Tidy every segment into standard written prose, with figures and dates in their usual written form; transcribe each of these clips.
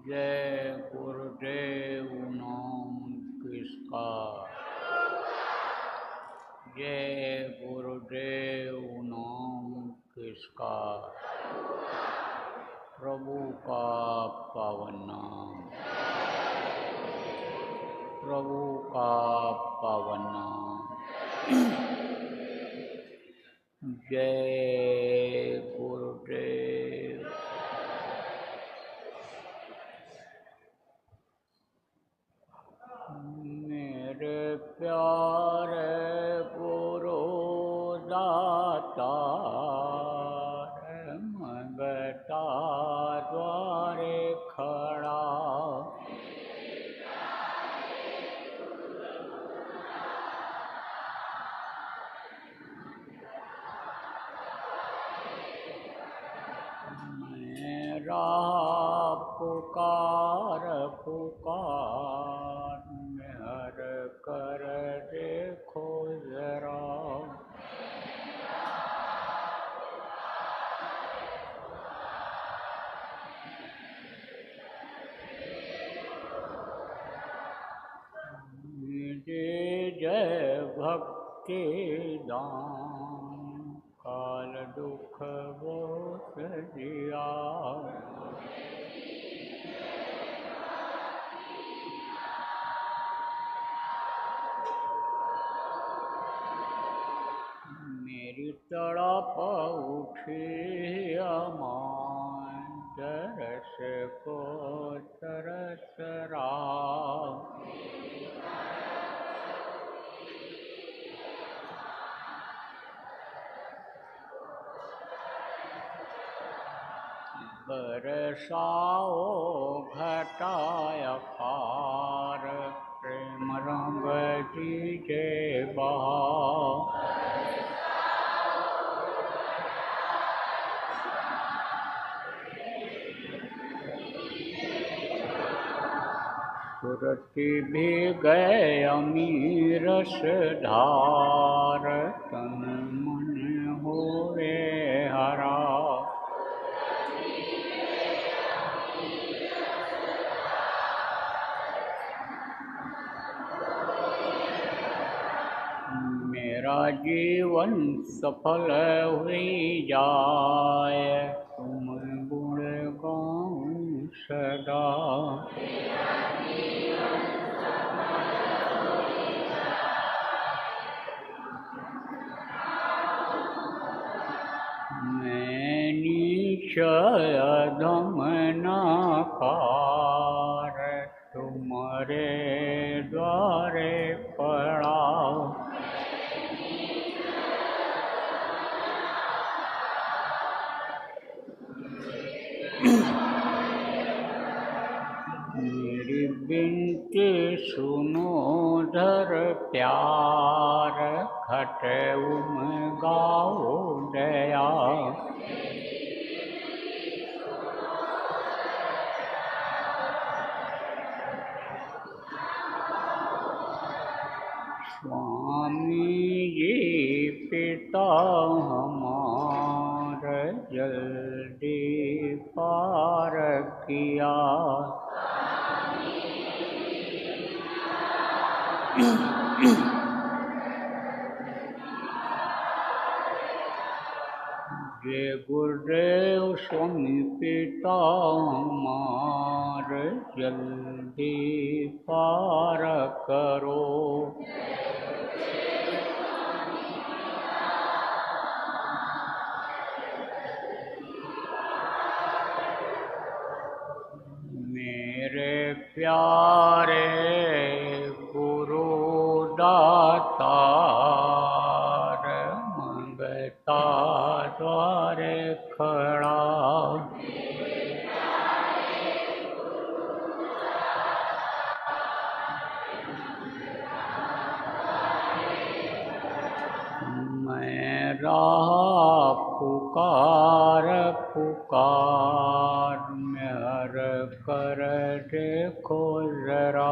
जय गुरुदेव नाम किसका, जय गुरुदेव नाम किसका, प्रभु का पावन नाम, प्रभु का पावन नाम। जय गुरुदेव। मेरे प्यारे गुरु दाता मंगता द्वारे खड़ा, मेरा पुकार पुकार मेहर कर देखो जरा, मुझे जय भक्ति दान काल दुख बहुत दिया, मेरी तड़प उठी अमान तरस को तरस रहा, बरसाओ घटाय पार प्रेम रंग दीजे बहा, सुरति भी गए अमीरस धार तन मन होवे हरा, मेरा जीवन सफल हुई जाए तुम गुण गाऊं सदा, मैं नीच अधम नाकार तुम्हारे द्वारे पड़ा, मेरी बिनती सुनो धर प्यार खट गाओ दया, स्वामी जी पिता हमार जल्दी पार किया, जय गुरुदेव स्वामी पिता हमार जल्दी पार करो, मेरे प्यारे गुरु दातार मंगता पिता द्वारे खड़ा, मैं रहा पुकार पुकार, मेहर कर देखो जरा।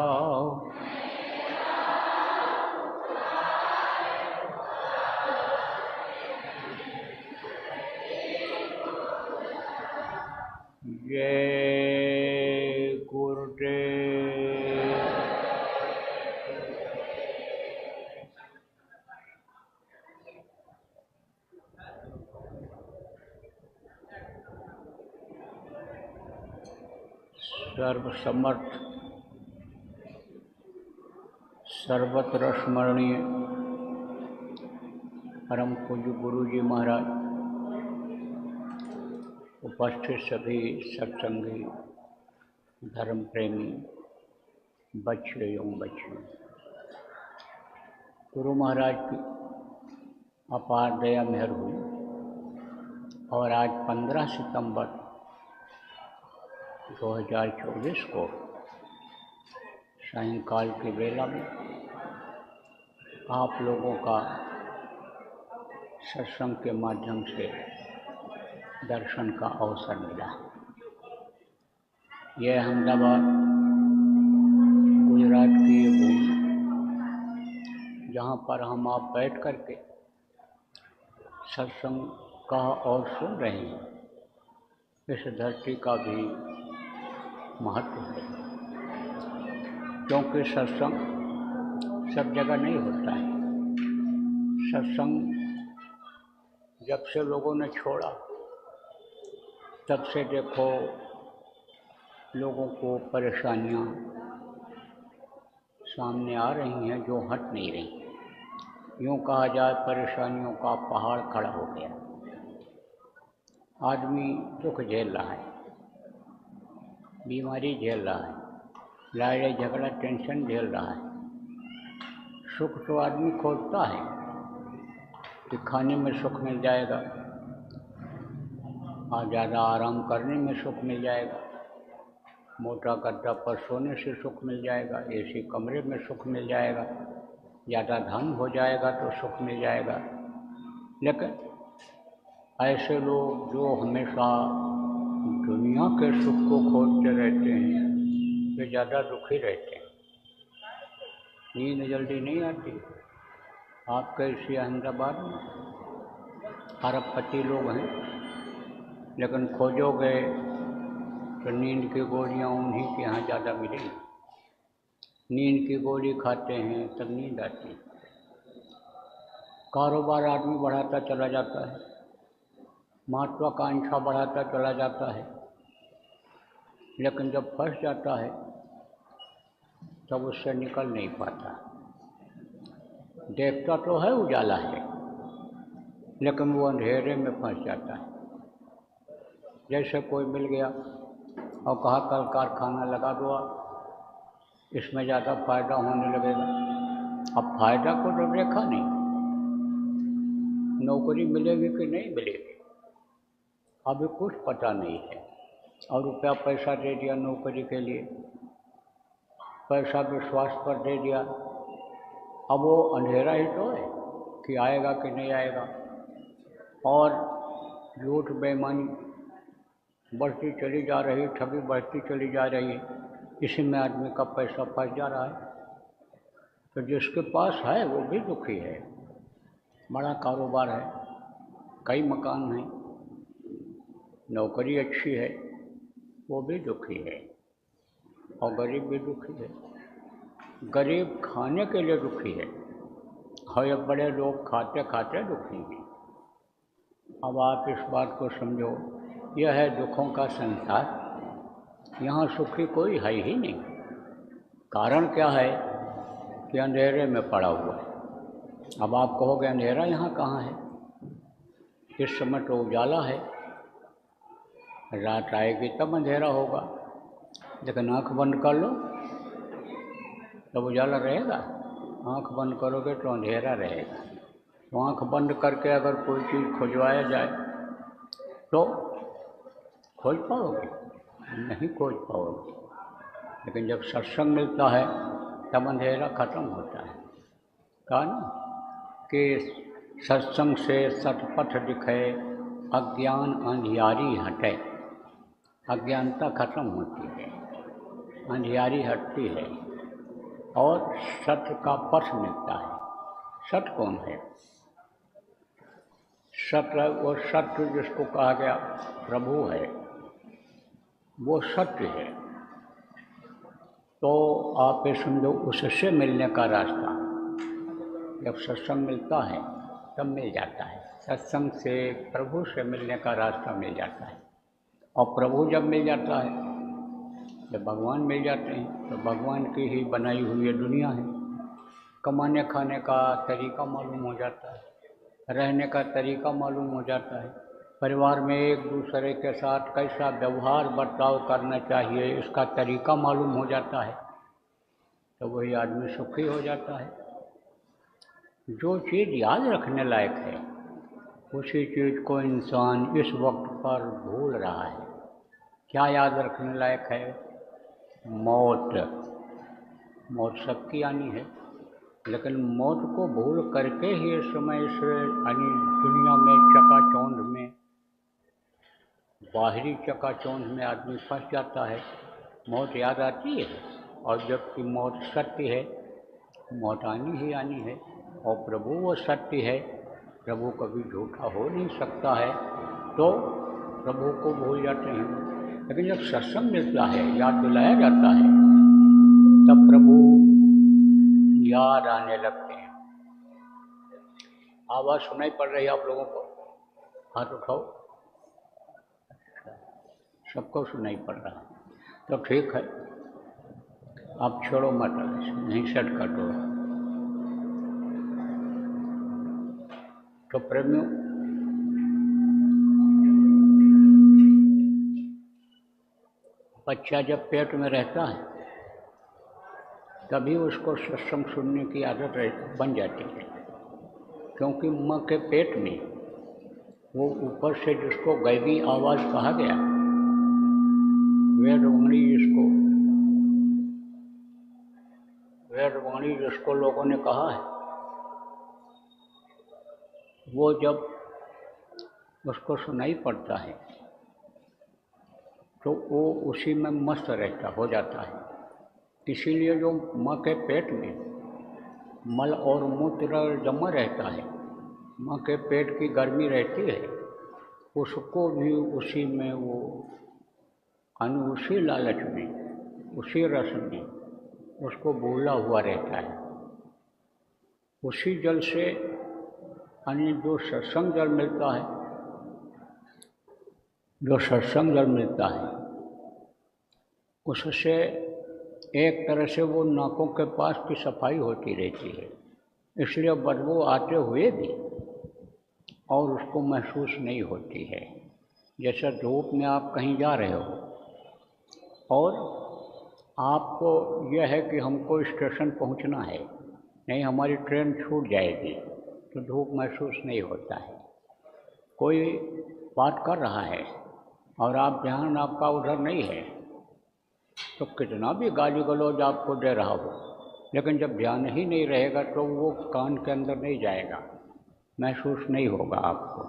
जय गुरुदेव। सर्वसमर्थ सर्वत्र स्मरणीय परम पूज्य गुरु जी महाराज, उपस्थित सभी सत्संगी, धर्म प्रेमी बच्चे एवं बच्चियों, गुरु महाराज की अपार दया मेहर हुई और आज 15 सितंबर 2024 को सायंकाल की वेला में आप लोगों का सत्संग के माध्यम से दर्शन का अवसर मिला। यह अहमदाबाद गुजरात की ये भूमि, जहाँ पर हम आप बैठ कर के सत्संग का और सुन रहे हैं, इस धरती का भी महत्व है, क्योंकि सत्संग सब जगह नहीं होता है। सत्संग जब से लोगों ने छोड़ा, तब से देखो लोगों को परेशानियां सामने आ रही हैं जो हट नहीं रही। यूँ कहा जाए परेशानियों का पहाड़ खड़ा हो गया। आदमी दुख झेल रहा है, बीमारी झेल रहा है, लड़ाई झगड़ा टेंशन झेल रहा है। सुख तो आदमी खोजता है कि खाने में सुख मिल जाएगा, और ज़्यादा आराम करने में सुख मिल जाएगा, मोटा गद्दा पर सोने से सुख मिल जाएगा, एसी कमरे में सुख मिल जाएगा, ज़्यादा धन हो जाएगा तो सुख मिल जाएगा। लेकिन ऐसे लोग जो हमेशा दुनिया के सुख को खोजते रहते हैं, वे ज़्यादा दुखी रहते हैं। नींद जल्दी नहीं आती। आपके इसी अहमदाबाद में अरबपति लोग हैं, लेकिन खोजोगे तो नींद की गोलियां उन्हीं के यहाँ ज़्यादा मिलेंगी। नींद की गोली खाते हैं तब नींद आती है। कारोबार आदमी बढ़ाता चला जाता है, महत्वाकांक्षा बढ़ाता चला जाता है, लेकिन जब फंस जाता है तब उससे निकल नहीं पाता। देखता तो है उजाला है, लेकिन वो अंधेरे में फंस जाता है। जैसे कोई मिल गया और कहा कल कारखाना लगा दो, इसमें ज़्यादा फायदा होने लगेगा। अब फायदा को तो देखा नहीं, नौकरी मिलेगी कि नहीं मिलेगी अभी कुछ पता नहीं है, और रुपया पैसा दे दिया नौकरी के लिए, पैसा विश्वास पर दे दिया। अब वो अंधेरा ही तो है कि आएगा कि नहीं आएगा, और झूठ बेईमानी बढ़ती चली जा रही, ठगी बढ़ती चली जा रही है। इसी में आदमी का पैसा फंस जा रहा है। तो जिसके पास है वो भी दुखी है। बड़ा कारोबार है, कई मकान हैं, नौकरी अच्छी है, वो भी दुखी है, और गरीब भी दुखी है। गरीब खाने के लिए दुखी है, और ये बड़े लोग खाते खाते दुखी हैं। अब आप इस बात को समझो, यह है दुखों का संसार। यहाँ सुखी कोई है ही नहीं। कारण क्या है कि अंधेरे में पड़ा हुआ है। अब आप कहोगे अंधेरा यहाँ कहाँ है, इस समय तो उजाला है, रात आएगी तब अंधेरा होगा। लेकिन आँख बंद कर लो तब उजाला रहेगा, आँख बंद करोगे तो अंधेरा रहेगा। तो आँख बंद करके अगर कोई चीज़ खोजवाया जाए तो खोज पाओगे? नहीं खोज पाओगे। लेकिन जब सत्संग मिलता है तब अंधेरा खत्म होता है। कहा ना कि सत्संग से सतपथ दिखे, अज्ञान अंधियारी हटे। अज्ञानता खत्म होती है, अंधियारी हटती है और सत्य का पथ मिलता है। सत्य कौन है? सत्य वो सत्य जिसको कहा गया प्रभु है, वो सत्य है। तो आप ये समझो उससे मिलने का रास्ता, जब सत्संग मिलता है तब मिल जाता है। सत्संग से प्रभु से मिलने का रास्ता मिल जाता है। और प्रभु जब मिल जाता है, जब भगवान मिल जाते हैं, तो भगवान की ही बनाई हुई ये दुनिया है। कमाने खाने का तरीका मालूम हो जाता है, रहने का तरीका मालूम हो जाता है, परिवार में एक दूसरे के साथ कैसा व्यवहार बर्ताव करना चाहिए इसका तरीका मालूम हो जाता है, तो वही आदमी सुखी हो जाता है। जो चीज़ याद रखने लायक है उसी चीज़ को इंसान इस वक्त पर भूल रहा है। क्या याद रखने लायक है? मौत। मौत सबकी आनी है, लेकिन मौत को भूल करके ही इस समय इस दुनिया में चकाचौंध में, बाहरी चकाचौंध में आदमी फंस जाता है। मौत याद आती है, और जबकि मौत सत्य है, मौत आनी ही आनी है। और प्रभु वो सत्य है, प्रभु कभी झूठा हो नहीं सकता है, तो प्रभु को भूल जाते हैं। लेकिन जब सत्संग मिलता है, याद दिलाया जाता है, तब प्रभु याद आने लगते हैं। आवाज़ सुनाई पड़ रही है आप लोगों को? हाथ उठाओ। सबको सुनाई पड़ रहा है, तो ठीक है, आप छोड़ो मत, नहीं सेट कर दो। तो प्रेमियों, बच्चा जब पेट में रहता है तभी उसको सत्संग सुनने की आदत बन जाती है, क्योंकि माँ के पेट में वो ऊपर से जिसको गैवी आवाज़ कहा गया, वेदवाणी जिसको लोगों ने कहा है, वो जब उसको सुनाई पड़ता है तो वो उसी में मस्त रहता हो जाता है। इसीलिए जो माँ के पेट में मल और मूत्र जमा रहता है, माँ के पेट की गर्मी रहती है, उसको भी उसी में वो उसी लालच में, उसी रस में उसको भूला हुआ रहता है। उसी जल से जो सत्संग जल मिलता है, जो सत्संग जल मिलता है, उससे एक तरह से वो नाकों के पास की सफाई होती रहती है, इसलिए बदबू आते हुए भी और उसको महसूस नहीं होती है। जैसे धूप में आप कहीं जा रहे हो और आपको यह है कि हमको स्टेशन पहुंचना है, नहीं हमारी ट्रेन छूट जाएगी, तो धूप महसूस नहीं होता है। कोई बात कर रहा है और आप ध्यान आपका उधर नहीं है, तो कितना भी गाली गलौज आपको दे रहा हो, लेकिन जब ध्यान ही नहीं रहेगा तो वो कान के अंदर नहीं जाएगा, महसूस नहीं होगा आपको।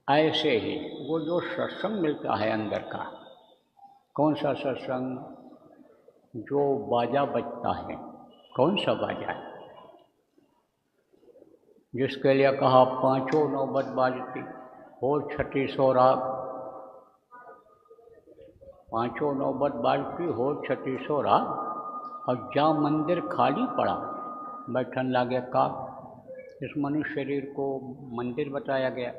ऐसे ही वो जो सत्संग मिलता है अंदर का, कौन सा सत्संग? जो बाजा बजता है, कौन सा बाजा है? जिसके लिए कहा पांचों नौबत बाजती हो छठी सो राग, पांचों नौबत बाजती हो छठी सो राग, और जा मंदिर खाली पड़ा बैठन लागे का। इस मनुष्य शरीर को मंदिर बताया गया,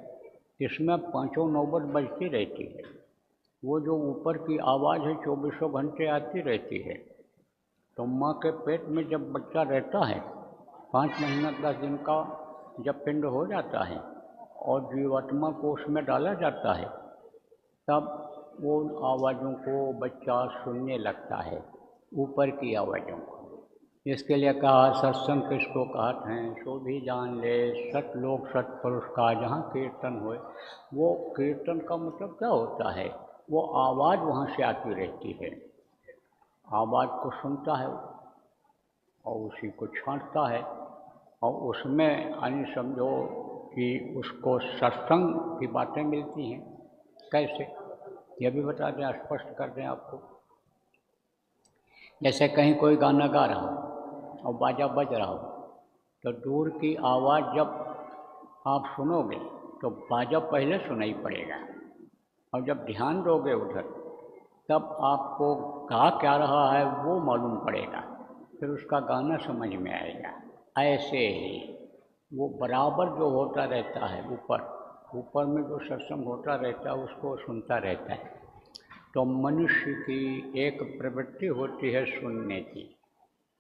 इसमें पांचों नौबत बजती रहती है। वो जो ऊपर की आवाज़ है 24 घंटे आती रहती है। तो माँ के पेट में जब बच्चा रहता है, 5 महीना 10 दिन का जब पिंड हो जाता है और जीवात्मा को उसमें डाला जाता है, तब वो आवाज़ों को बच्चा सुनने लगता है, ऊपर की आवाज़ों को। इसके लिए कहा सत्संग किसको कहते हैं, सो भी जान ले सत लोक सत पुरुष का जहाँ कीर्तन होए। वो कीर्तन का मतलब क्या होता है, वो आवाज़ वहाँ से आती रहती है, आवाज़ को सुनता है और उसी को छांटता है, और उसमें यानी समझो कि उसको सत्संग की बातें मिलती हैं। कैसे, ये भी बता दें, स्पष्ट कर दें आपको। जैसे कहीं कोई गाना गा रहा हो और बाजा बज रहा हो, तो दूर की आवाज़ जब आप सुनोगे तो बाजा पहले सुनाई पड़ेगा, और जब ध्यान दोगे उधर तब आपको गा क्या रहा है वो मालूम पड़ेगा, फिर उसका गाना समझ में आएगा। ऐसे ही वो बराबर जो होता रहता है ऊपर ऊपर में जो सत्संग होता रहता है उसको सुनता रहता है। तो मनुष्य की एक प्रवृत्ति होती है सुनने की,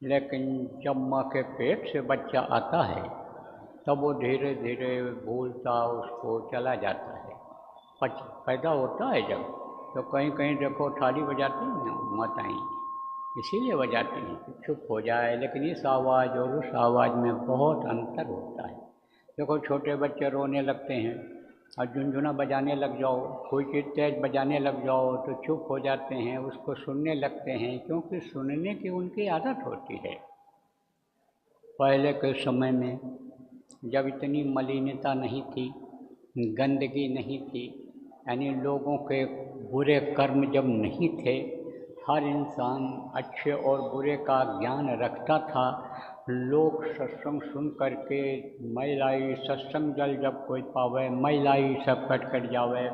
लेकिन जब माँ के पेट से बच्चा आता है तब वो धीरे धीरे भूलता उसको चला जाता है। पैदा होता है जब, तो कहीं कहीं देखो थाली बजाती हैं ना माताएँ, इसीलिए बजाती हैं कि चुप हो जाए, लेकिन इस आवाज़ और उस आवाज़ में बहुत अंतर होता है। देखो छोटे बच्चे रोने लगते हैं और झुनझुना बजाने लग जाओ, कोई चीज़ तेज बजाने लग जाओ तो चुप हो जाते हैं, उसको सुनने लगते हैं, क्योंकि सुनने की उनकी आदत होती है। पहले के समय में जब इतनी मलिनता नहीं थी, गंदगी नहीं थी, यानी लोगों के बुरे कर्म जब नहीं थे, हर इंसान अच्छे और बुरे का ज्ञान रखता था। लोग सत्संग सुन करके मैलाई सत्संग जल जब कोई पावे, मैलाई सब कट कट जावे।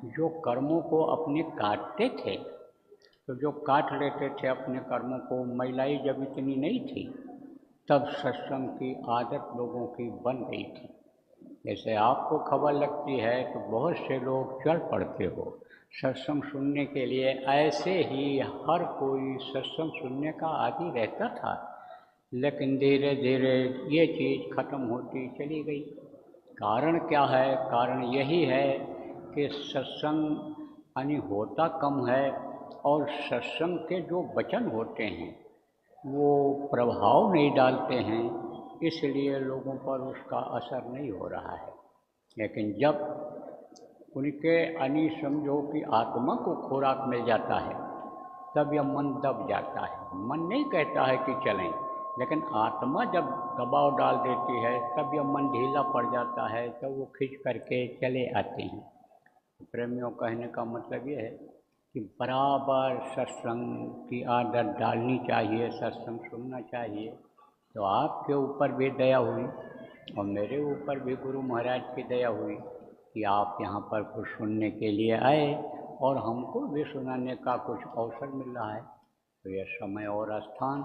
जो कर्मों को अपने काटते थे, तो जो काट लेते थे अपने कर्मों को, मैलाई जब इतनी नहीं थी तब सत्संग की आदत लोगों की बन गई थी। जैसे आपको खबर लगती है तो बहुत से लोग चल पड़ते हो सत्संग सुनने के लिए, ऐसे ही हर कोई सत्संग सुनने का आदी रहता था। लेकिन धीरे धीरे ये चीज़ खत्म होती चली गई। कारण क्या है, कारण यही है कि सत्संग यानी होता कम है, और सत्संग के जो वचन होते हैं वो प्रभाव नहीं डालते हैं, इसलिए लोगों पर उसका असर नहीं हो रहा है। लेकिन जब उनके यानी समझो कि आत्मा को खुराक मिल जाता है तब यह मन दब जाता है। मन नहीं कहता है कि चलें, लेकिन आत्मा जब दबाव डाल देती है तब यह मन ढीला पड़ जाता है, तो वो खींच करके चले आते हैं। प्रेमियों, कहने का मतलब ये है कि बराबर सत्संग की आदत डालनी चाहिए, सत्संग सुनना चाहिए। तो आपके ऊपर भी दया हुई और मेरे ऊपर भी गुरु महाराज की दया हुई कि आप यहाँ पर कुछ सुनने के लिए आए और हमको भी सुनाने का कुछ अवसर मिल रहा है। तो यह समय और स्थान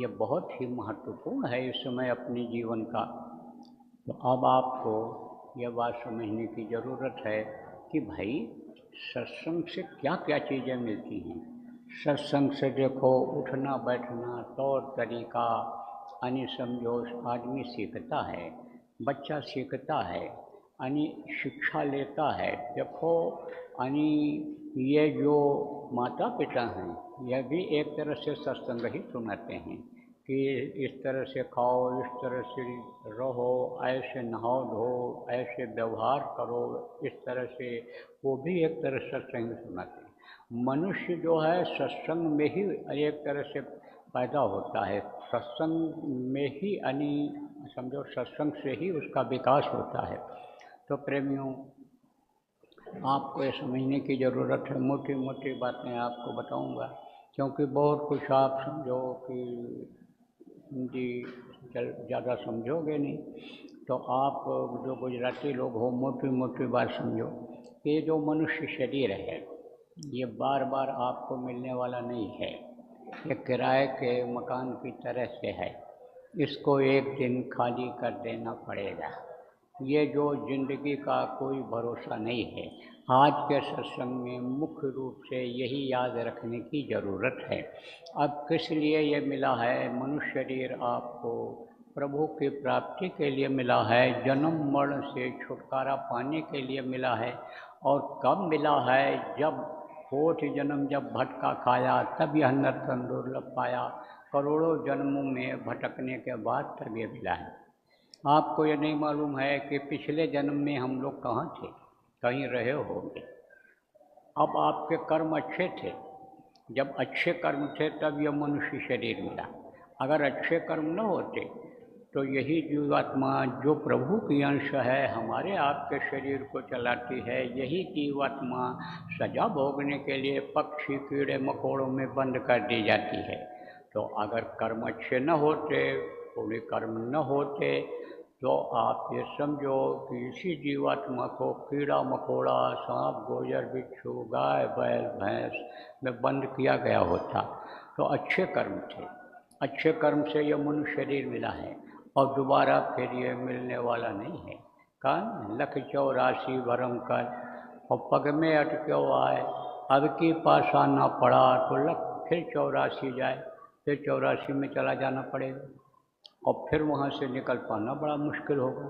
ये बहुत ही महत्वपूर्ण है इस समय अपने जीवन का। तो अब आपको यह बात समझने की ज़रूरत है कि भाई सत्संग से क्या क्या चीज़ें मिलती हैं। सत्संग से देखो उठना बैठना तौर तरीका, यानी समझो आदमी सीखता है, बच्चा सीखता है, यानी शिक्षा लेता है। देखो यानी ये जो माता पिता हैं यह भी एक तरह से सत्संग ही सुनाते हैं कि इस तरह से खाओ, इस तरह से रहो, ऐसे नहाओ धो, ऐसे व्यवहार करो, इस तरह से, वो भी एक तरह सत्संग सुनाते हैं। मनुष्य जो है सत्संग में ही एक तरह से पैदा होता है, सत्संग में ही यानी समझो सत्संग से ही उसका विकास होता है। तो प्रेमियों, आपको ये समझने की ज़रूरत है, मोटी मोटी बातें आपको बताऊंगा, क्योंकि बहुत कुछ आप समझो कि जी ज़्यादा समझोगे नहीं। तो आप जो गुजराती लोग हो मोटी मोटी बात समझो कि ये जो मनुष्य शरीर है ये बार बार आपको मिलने वाला नहीं है, ये किराए के मकान की तरह से है, इसको एक दिन खाली कर देना पड़ेगा। ये जो ज़िंदगी का कोई भरोसा नहीं है, आज के सत्संग में मुख्य रूप से यही याद रखने की ज़रूरत है। अब किस लिए ये मिला है, मनुष्य शरीर आपको प्रभु की प्राप्ति के लिए मिला है, जन्म मरण से छुटकारा पाने के लिए मिला है। और कब मिला है, जब कोटि जन्म जब भटका खाया तब यह नर्तन दुर्लभ पाया। करोड़ों जन्मों में भटकने के बाद तब ये मिला है। आपको ये नहीं मालूम है कि पिछले जन्म में हम लोग कहाँ थे, कहीं रहे होंगे। अब आपके कर्म अच्छे थे, जब अच्छे कर्म थे तब यह मनुष्य शरीर मिला। अगर अच्छे कर्म न होते तो यही जीवात्मा जो प्रभु की अंश है, हमारे आपके शरीर को चलाती है, यही जीवात्मा सजा भोगने के लिए पक्षी कीड़े मकोड़ों में बंद कर दी जाती है। तो अगर कर्म अच्छे न होते, पूरे कर्म न होते, तो आप ये समझो कि इसी जीवात्मा को कीड़ा मकोड़ा, सांप गोजर बिच्छू, गाय बैल भैंस में बंद किया गया होता। तो अच्छे कर्म थे, अच्छे कर्म से यह मनुष्य शरीर मिला है और दोबारा फिर ये मिलने वाला नहीं है। कान लख 84 भरम कर और पग में अटक्यो आए, अब की पासा ना पड़ा तो लख फिर 84 जाए, फिर 84 में चला जाना पड़ेगा और फिर वहाँ से निकल पाना बड़ा मुश्किल होगा।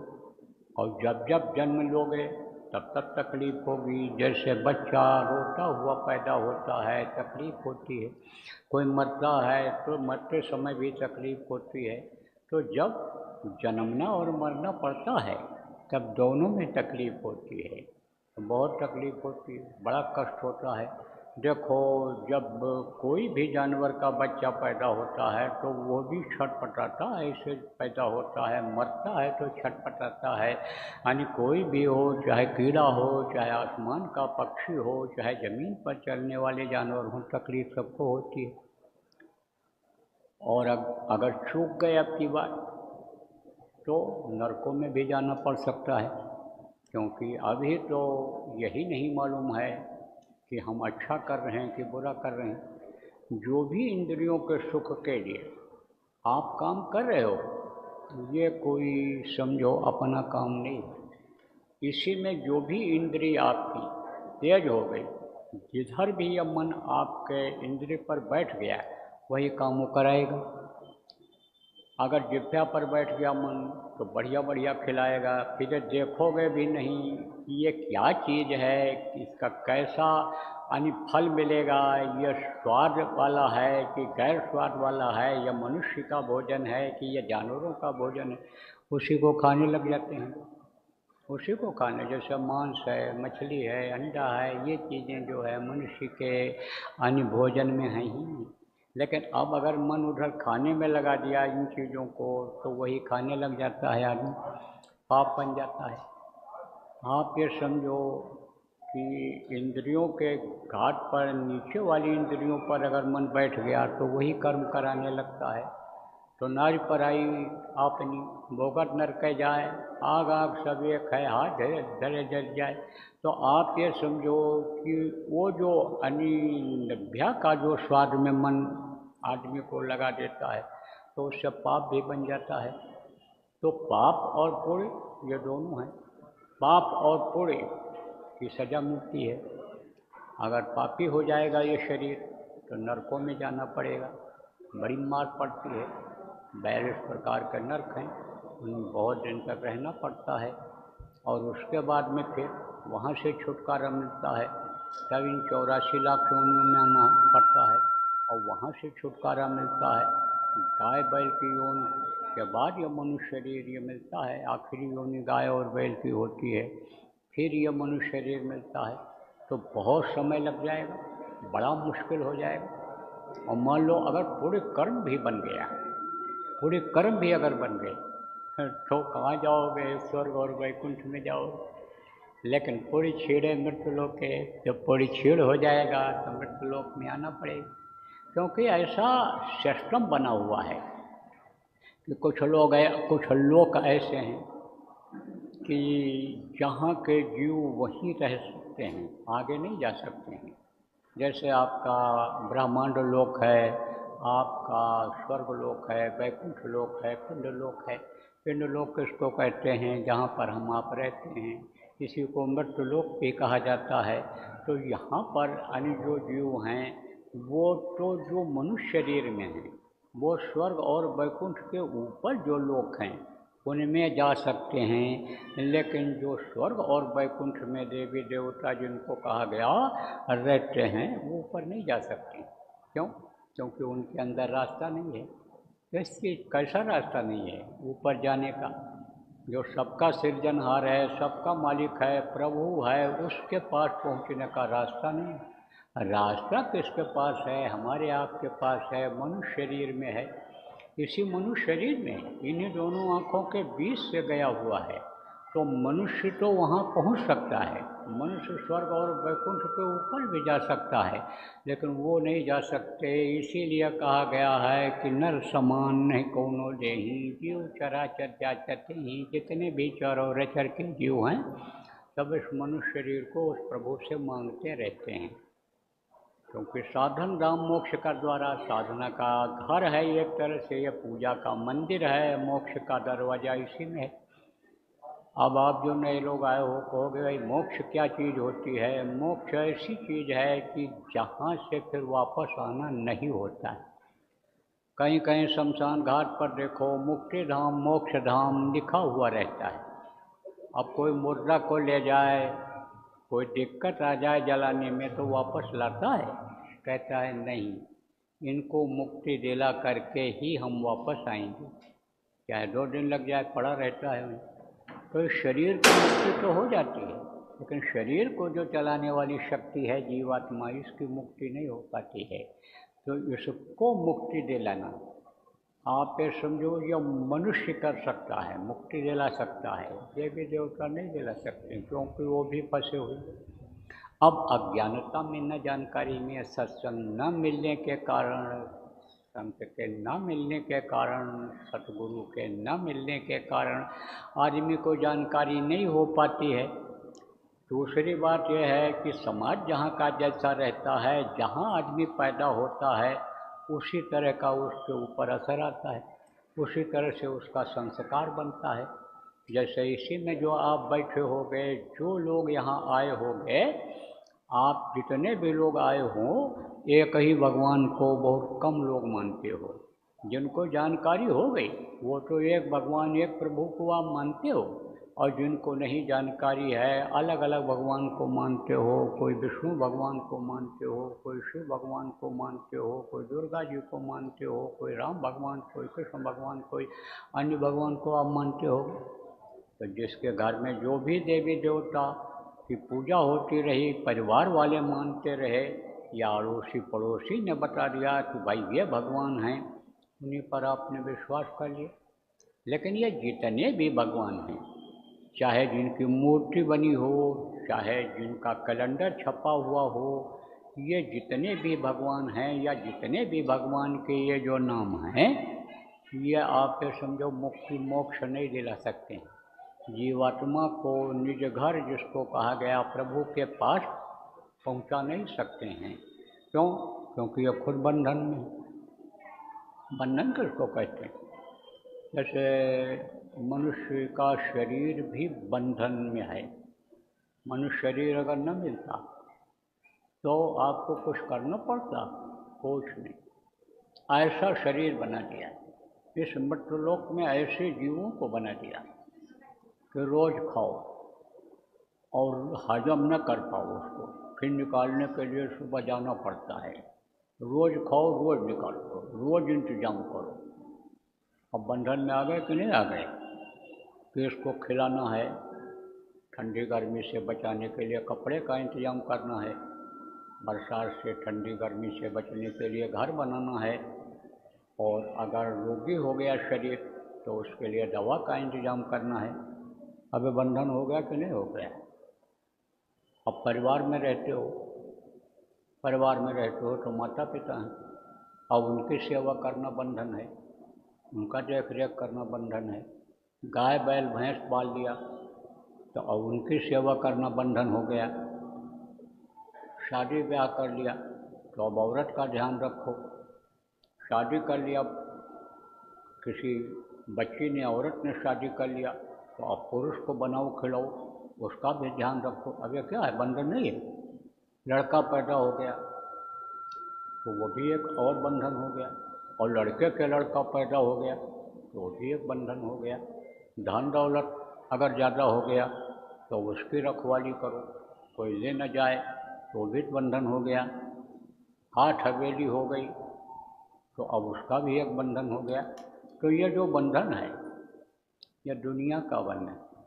और जब जब जन्म लोगे तब तब तकलीफ होगी। जैसे बच्चा रोता हुआ पैदा होता है, तकलीफ होती है। कोई मरता है तो मरते समय भी तकलीफ होती है। तो जब जन्मना और मरना पड़ता है तब दोनों में तकलीफ होती है, तो बहुत तकलीफ होती है, बड़ा कष्ट होता है। देखो, जब कोई भी जानवर का बच्चा पैदा होता है तो वो भी छटपटाता है, ऐसे पैदा होता है, मरता है तो छटपटाता है। यानी कोई भी हो, चाहे कीड़ा हो, चाहे आसमान का पक्षी हो, चाहे ज़मीन पर चलने वाले जानवर हों, तकलीफ सबको होती है। और अगर चूक गए अब की बात तो नरकों में भी जाना पड़ सकता है, क्योंकि अभी तो यही नहीं मालूम है कि हम अच्छा कर रहे हैं कि बुरा कर रहे हैं। जो भी इंद्रियों के सुख के लिए आप काम कर रहे हो, ये कोई समझो अपना काम नहीं। इसी में जो भी इंद्रिय आपकी तेज हो गई, जिधर भी यह मन आपके इंद्रिय पर बैठ गया, वही काम वो कराएगा। अगर जिह्वा पर बैठ गया मन तो बढ़िया बढ़िया खिलाएगा, फिर देखोगे भी नहीं कि ये क्या चीज़ है, इसका कैसा यानी फल मिलेगा, यह स्वाद वाला है कि गैर स्वाद वाला है, यह मनुष्य का भोजन है कि यह जानवरों का भोजन है। उसी को खाने लग जाते हैं, उसी को खाने। जैसे मांस है, मछली है, अंडा है, ये चीज़ें जो है मनुष्य के अन्य भोजन में हैं ही नहीं। लेकिन अब अगर मन उधर खाने में लगा दिया इन चीज़ों को, तो वही खाने लग जाता है आदमी, पाप बन जाता है। आप ये समझो कि इंद्रियों के घाट पर, नीचे वाली इंद्रियों पर अगर मन बैठ गया तो वही कर्म कराने लगता है। तो नारी पराई आपनी भोगत नरक जाए, आग आग सब एक है, हाथ धरे धरे जल जाए। तो आप ये समझो कि वो जो अनिभ्या का जो स्वाद में मन आदमी को लगा देता है, तो उससे पाप भी बन जाता है। तो पाप और पुण्य ये दोनों हैं। पाप और पुण्य की सज़ा मिलती है। अगर पापी हो जाएगा ये शरीर तो नरकों में जाना पड़ेगा, बड़ी मार पड़ती है। 42 प्रकार के नर्क हैं, उनमें बहुत दिन तक रहना पड़ता है और उसके बाद में फिर वहाँ से छुटकारा मिलता है। तब इन 84 लाख योनियों में आना पड़ता है और वहाँ से छुटकारा मिलता है। गाय बैल की योनि के बाद यह मनुष्य शरीर ये मिलता है। आखिरी योनि गाय और बैल की होती है, फिर यह मनुष्य शरीर मिलता है। तो बहुत समय लग जाएगा, बड़ा मुश्किल हो जाएगा। और मान लो अगर पूरे कर्म भी बन गया, पूरे कर्म भी अगर बन गए तो कहाँ जाओगे, स्वर्ग और वैकुंठ में जाओगे। लेकिन पूरी छीड़े मृत्युलोक के, जब पूरी छीड़ हो जाएगा तो मृत्युलोक में आना पड़ेगा। क्योंकि ऐसा सिस्टम बना हुआ है कि कुछ लोग ऐसे हैं कि जहाँ के जीव वहीं रह सकते हैं, आगे नहीं जा सकते हैं। जैसे आपका ब्रह्मांड लोक है, आपका स्वर्ग लोक है, वैकुंठ लोक है, पिंड लोक है। पिंड लोक किसको कहते हैं, जहाँ पर हम आप रहते हैं, इसी को मृत्यु लोक भी कहा जाता है। तो यहाँ पर अन्य जो जीव हैं वो तो जो मनुष्य शरीर में हैं वो स्वर्ग और वैकुंठ के ऊपर जो लोक हैं उनमें जा सकते हैं। लेकिन जो स्वर्ग और वैकुंठ में देवी देवता जिनको कहा गया रहते हैं वो ऊपर नहीं जा सकते। क्यों? क्योंकि उनके अंदर रास्ता नहीं है। कैसी कैसा रास्ता नहीं है ऊपर जाने का? जो सबका सृजनहार है, सबका मालिक है, प्रभु है, उसके पास पहुंचने का रास्ता नहीं है। रास्ता किसके पास है? हमारे आपके पास है, मनुष्य शरीर में है। इसी मनुष्य शरीर में इन्हीं दोनों आँखों के बीच से गया हुआ है। तो मनुष्य तो वहाँ पहुँच सकता है, मनुष्य स्वर्ग और वैकुंठ के ऊपर भी जा सकता है, लेकिन वो नहीं जा सकते। इसीलिए कहा गया है कि नर समान नहीं कौनो देही, जीव चराचर जाचते ही। जितने भी चर और अचर के जीव हैं सब इस मनुष्य शरीर को उस प्रभु से मांगते रहते हैं, क्योंकि साधन राम मोक्ष का द्वारा, साधना का घर है एक तरह से, ये पूजा का मंदिर है, मोक्ष का दरवाजा इसी में है। अब आप जो नए लोग आए हो कहोगे भाई मोक्ष क्या चीज़ होती है? मोक्ष ऐसी चीज़ है कि जहाँ से फिर वापस आना नहीं होता है। कहीं कहीं शमशान घाट पर देखो मुक्ति धाम, मोक्ष धाम लिखा हुआ रहता है। अब कोई मुर्दा को ले जाए, कोई दिक्कत आ जाए जलाने में, तो वापस लाता है? कहता है नहीं, इनको मुक्ति दिला करके ही हम वापस आएंगे, चाहे 2 दिन लग जाए, पड़ा रहता है। तो शरीर की मुक्ति तो हो जाती है, लेकिन शरीर को जो चलाने वाली शक्ति है जीवात्मा, इसकी मुक्ति नहीं हो पाती है। तो इसको मुक्ति दिलाना, आप ये समझो, ये मनुष्य कर सकता है, मुक्ति दिला सकता है, देवी देवता नहीं दिला सकते, क्योंकि वो भी फंसे हुए। अब अज्ञानता में, न जानकारी में, सत्संग न मिलने के कारण, संत के न मिलने के कारण, सतगुरु के न मिलने के कारण आदमी को जानकारी नहीं हो पाती है। दूसरी बात यह है कि समाज जहाँ का जैसा रहता है, जहाँ आदमी पैदा होता है, उसी तरह का उसके ऊपर असर आता है, उसी तरह से उसका संस्कार बनता है। जैसे इसी में जो आप बैठे हो गए, जो लोग यहाँ आए हो गए, आप जितने भी लोग आए हों, एक ही भगवान को बहुत कम लोग मानते हो। जिनको जानकारी हो गई वो तो एक भगवान, एक प्रभु को आप मानते हो, और जिनको नहीं जानकारी है, अलग अलग भगवान को मानते हो। कोई विष्णु भगवान को मानते हो, कोई शिव भगवान को मानते हो, कोई दुर्गा जी को मानते हो, कोई राम भगवान, कोई कृष्ण भगवान, कोई अन्य भगवान को आप मानते हो। तो जिसके घर में जो भी देवी देवता की पूजा होती रही, परिवार वाले मानते रहे, या अड़ोसी पड़ोसी ने बता दिया कि भाई ये भगवान हैं, उन्हीं पर आपने विश्वास कर लिया। लेकिन ये जितने भी भगवान हैं, चाहे जिनकी मूर्ति बनी हो, चाहे जिनका कैलेंडर छपा हुआ हो, ये जितने भी भगवान हैं, या जितने भी भगवान के ये जो नाम हैं, ये आप ये समझो मुक्ति मोक्ष नहीं दिला सकते हैं। जीवात्मा को निज घर, जिसको कहा गया, प्रभु के पास पहुंचा नहीं सकते हैं। क्यों? क्योंकि ये खुद बंधन में है। बंधन किसको कहते हैं? जैसे मनुष्य का शरीर भी बंधन में है। मनुष्य शरीर अगर न मिलता तो आपको कुछ करना पड़ता? कुछ नहीं। ऐसा शरीर बना दिया, इस मृत्युलोक में ऐसे जीवों को बना दिया कि रोज़ खाओ और हजम न कर पाओ उसको, फिर निकालने के लिए सुबह जाना पड़ता है। रोज़ खाओ, रोज़ निकालो, रोज़ इंतजाम करो। अब बंधन में आ गए कि नहीं आ गए? कि इसको खिलाना है, ठंडी गर्मी से बचाने के लिए कपड़े का इंतजाम करना है, बरसात से ठंडी गर्मी से बचने के लिए घर बनाना है, और अगर रोगी हो गया शरीर तो उसके लिए दवा का इंतजाम करना है। अब बंधन हो गया कि नहीं हो गया? अब परिवार में रहते हो, परिवार में रहते हो तो माता पिता हैं, अब उनकी सेवा करना बंधन है, उनका देख रेख करना बंधन है। गाय बैल भैंस पाल लिया तो अब उनकी सेवा करना बंधन हो गया। शादी ब्याह कर लिया तो अब औरत का ध्यान रखो। शादी कर लिया, किसी बच्ची ने, औरत ने शादी कर लिया तो अब पुरुष को बनाओ खिलाओ, उसका भी ध्यान रखो। अब ये क्या है? बंधन नहीं है। लड़का पैदा हो गया तो वो भी एक और बंधन हो गया, और लड़के के लड़का पैदा हो गया तो वो भी एक बंधन हो गया। धन दौलत अगर ज़्यादा हो गया तो उसकी रखवाली करो, कोई ले न जाए तो भी बंधन हो गया। हाथ हवेली हो गई तो अब उसका भी एक बंधन हो गया। तो ये जो बंधन है यह दुनिया का बंधन है,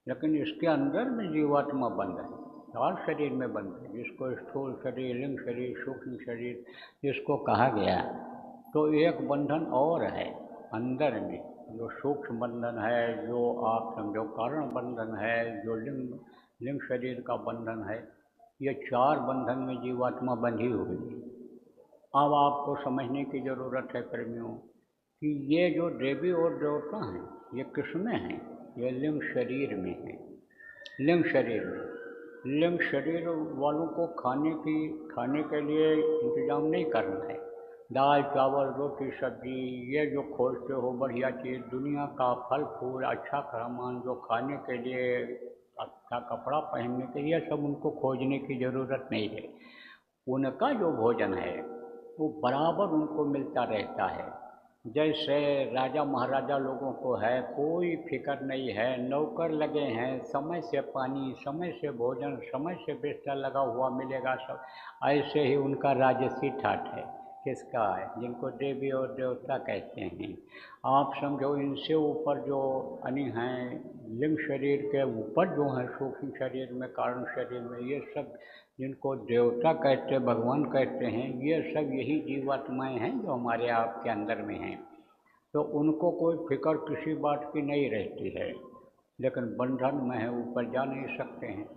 लेकिन इसके अंदर में जीवात्मा बंध है, 4 शरीर में बंध है, जिसको स्थूल शरीर, लिंग शरीर, सूक्ष्म शरीर जिसको कहा गया। तो एक बंधन और है अंदर में, जो सूक्ष्म बंधन है, जो आप समझो कारण बंधन है, जो लिंग शरीर का बंधन है, ये 4 बंधन में जीवात्मा बंधी हुई है। अब आपको समझने की ज़रूरत है प्रेमियों कि ये जो देवी और देवता हैं ये किसमें हैं? ये लिंग शरीर में है। लिंग शरीर में, लिंग शरीर वालों को खाने के लिए इंतजाम नहीं करना है। दाल चावल रोटी सब्जी ये जो खोजते हो बढ़िया चीज़, दुनिया का फल फूल अच्छा सामान जो खाने के लिए, अच्छा कपड़ा पहनने के लिए, सब उनको खोजने की ज़रूरत नहीं है। उनका जो भोजन है वो बराबर उनको मिलता रहता है। जैसे राजा महाराजा लोगों को है, कोई फिक्र नहीं है, नौकर लगे हैं, समय से पानी, समय से भोजन, समय से बिस्तर लगा हुआ मिलेगा सब। ऐसे ही उनका राजसी ठाठ है। किसका है? जिनको देवी और देवता कहते हैं। आप समझो इनसे ऊपर जो अनि हैं, लिंग शरीर के ऊपर जो हैं सूक्ष्म शरीर में, कारण शरीर में, ये सब जिनको देवता कहते, भगवान कहते हैं, ये सब यही जीवात्माएं हैं जो हमारे आपके अंदर में हैं। तो उनको कोई फिक्र किसी बात की नहीं रहती है, लेकिन बंधन में है, ऊपर जा नहीं सकते हैं।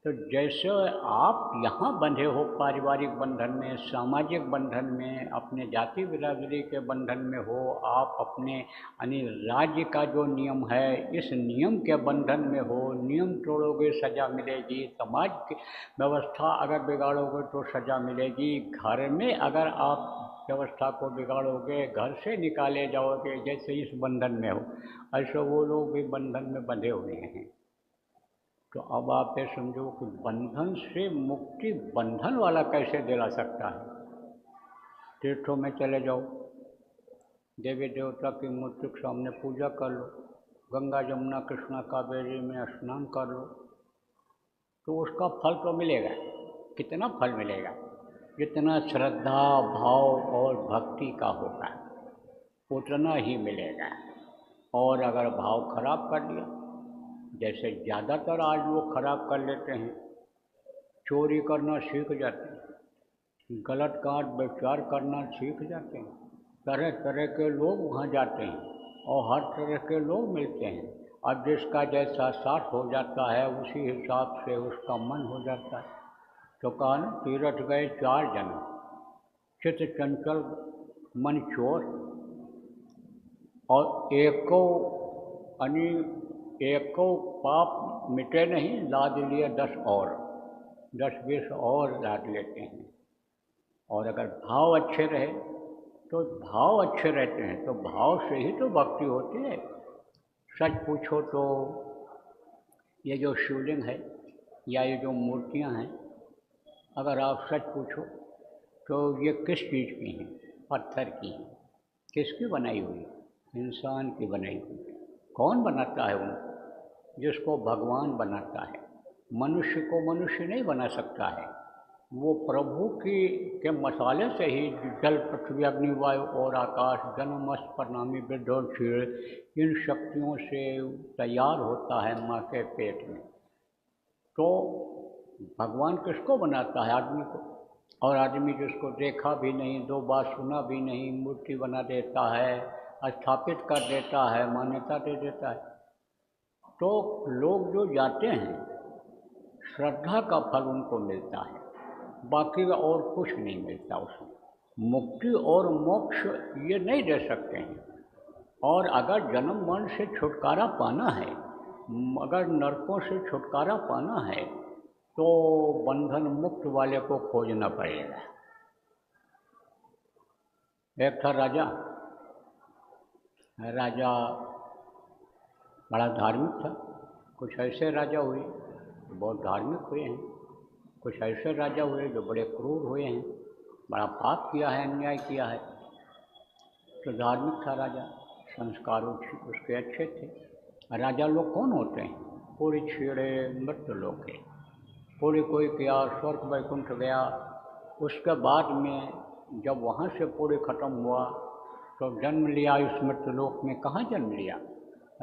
तो जैसे आप यहाँ बंधे हो पारिवारिक बंधन में, सामाजिक बंधन में, अपने जाति बिरादरी के बंधन में हो, आप अपने यानी राज्य का जो नियम है इस नियम के बंधन में हो, नियम तोड़ोगे सज़ा मिलेगी, समाज की व्यवस्था अगर बिगाड़ोगे तो सज़ा मिलेगी, घर में अगर आप व्यवस्था को बिगाड़ोगे, घर से निकाले जाओगे, जैसे इस बंधन में हो, ऐसे वो लोग भी बंधन में बंधे हुए हैं। तो अब आप ये समझो कि बंधन से मुक्ति बंधन वाला कैसे दिला सकता है? तीर्थों में चले जाओ, देवी देवता की मूर्ति के सामने पूजा कर लो, गंगा जमुना कृष्णा कावेरी में स्नान कर लो, तो उसका फल तो मिलेगा। कितना फल मिलेगा? जितना श्रद्धा भाव और भक्ति का होगा उतना ही मिलेगा। और अगर भाव खराब कर लिया, जैसे ज़्यादातर आज लोग खराब कर लेते हैं, चोरी करना सीख जाते हैं, गलत काट व्यवचार करना सीख जाते हैं, तरह तरह के लोग वहाँ जाते हैं और हर तरह के लोग मिलते हैं। अब जिसका जैसा साथ हो जाता है उसी हिसाब से उसका मन हो जाता है। तो कहा ना, तीरथ गए 4 जन्म, चित्त चंचल मन चोर, और एको पाप मिटे नहीं, लाद लिए 10 और, 10-20 और लाद लेते हैं। और अगर भाव अच्छे रहे तो भाव अच्छे रहते हैं, तो भाव से ही तो भक्ति होती है। सच पूछो तो ये जो शिवलिंग है या ये जो मूर्तियां हैं, अगर आप सच पूछो तो ये किस चीज़ की हैं? पत्थर की हैं। किसकी बनाई हुई? इंसान की बनाई हुई। कौन बनाता है उनको? जिसको भगवान बनाता है। मनुष्य को मनुष्य नहीं बना सकता है, वो प्रभु के मसाले से ही जल पृथ्वी अग्नि वायु और आकाश जन्म मस्त प्रणामी वृद्ध और क्षीण इन शक्तियों से तैयार होता है माँ के पेट में। तो भगवान किसको बनाता है? आदमी को। और आदमी जिसको देखा भी नहीं, 2 बार सुना भी नहीं, मूर्ति बना देता है, स्थापित कर देता है, मान्यता दे देता है। तो लोग जो जाते हैं श्रद्धा का फल उनको मिलता है, बाकी का और कुछ नहीं मिलता उसमें। मुक्ति और मोक्ष ये नहीं दे सकते हैं। और अगर जन्म मरण से छुटकारा पाना है, अगर नरकों से छुटकारा पाना है, तो बंधन मुक्त वाले को खोजना पड़ेगा। एक था राजा बड़ा धार्मिक था। कुछ ऐसे राजा हुए जो बहुत धार्मिक हुए हैं, कुछ ऐसे राजा हुए जो बड़े क्रूर हुए हैं, बड़ा पाप किया है, अन्याय किया है। तो धार्मिक था राजा, संस्कार उसके अच्छे थे। राजा लोग कौन होते हैं? पूरी छेड़े मृत्यु लोग के, पूरी कोई किया, स्वर्ग वैकुंठ गया, उसके बाद में जब वहाँ से पूरे खत्म हुआ तो जन्म लिया इस मृत्युलोक में। कहाँ जन्म लिया?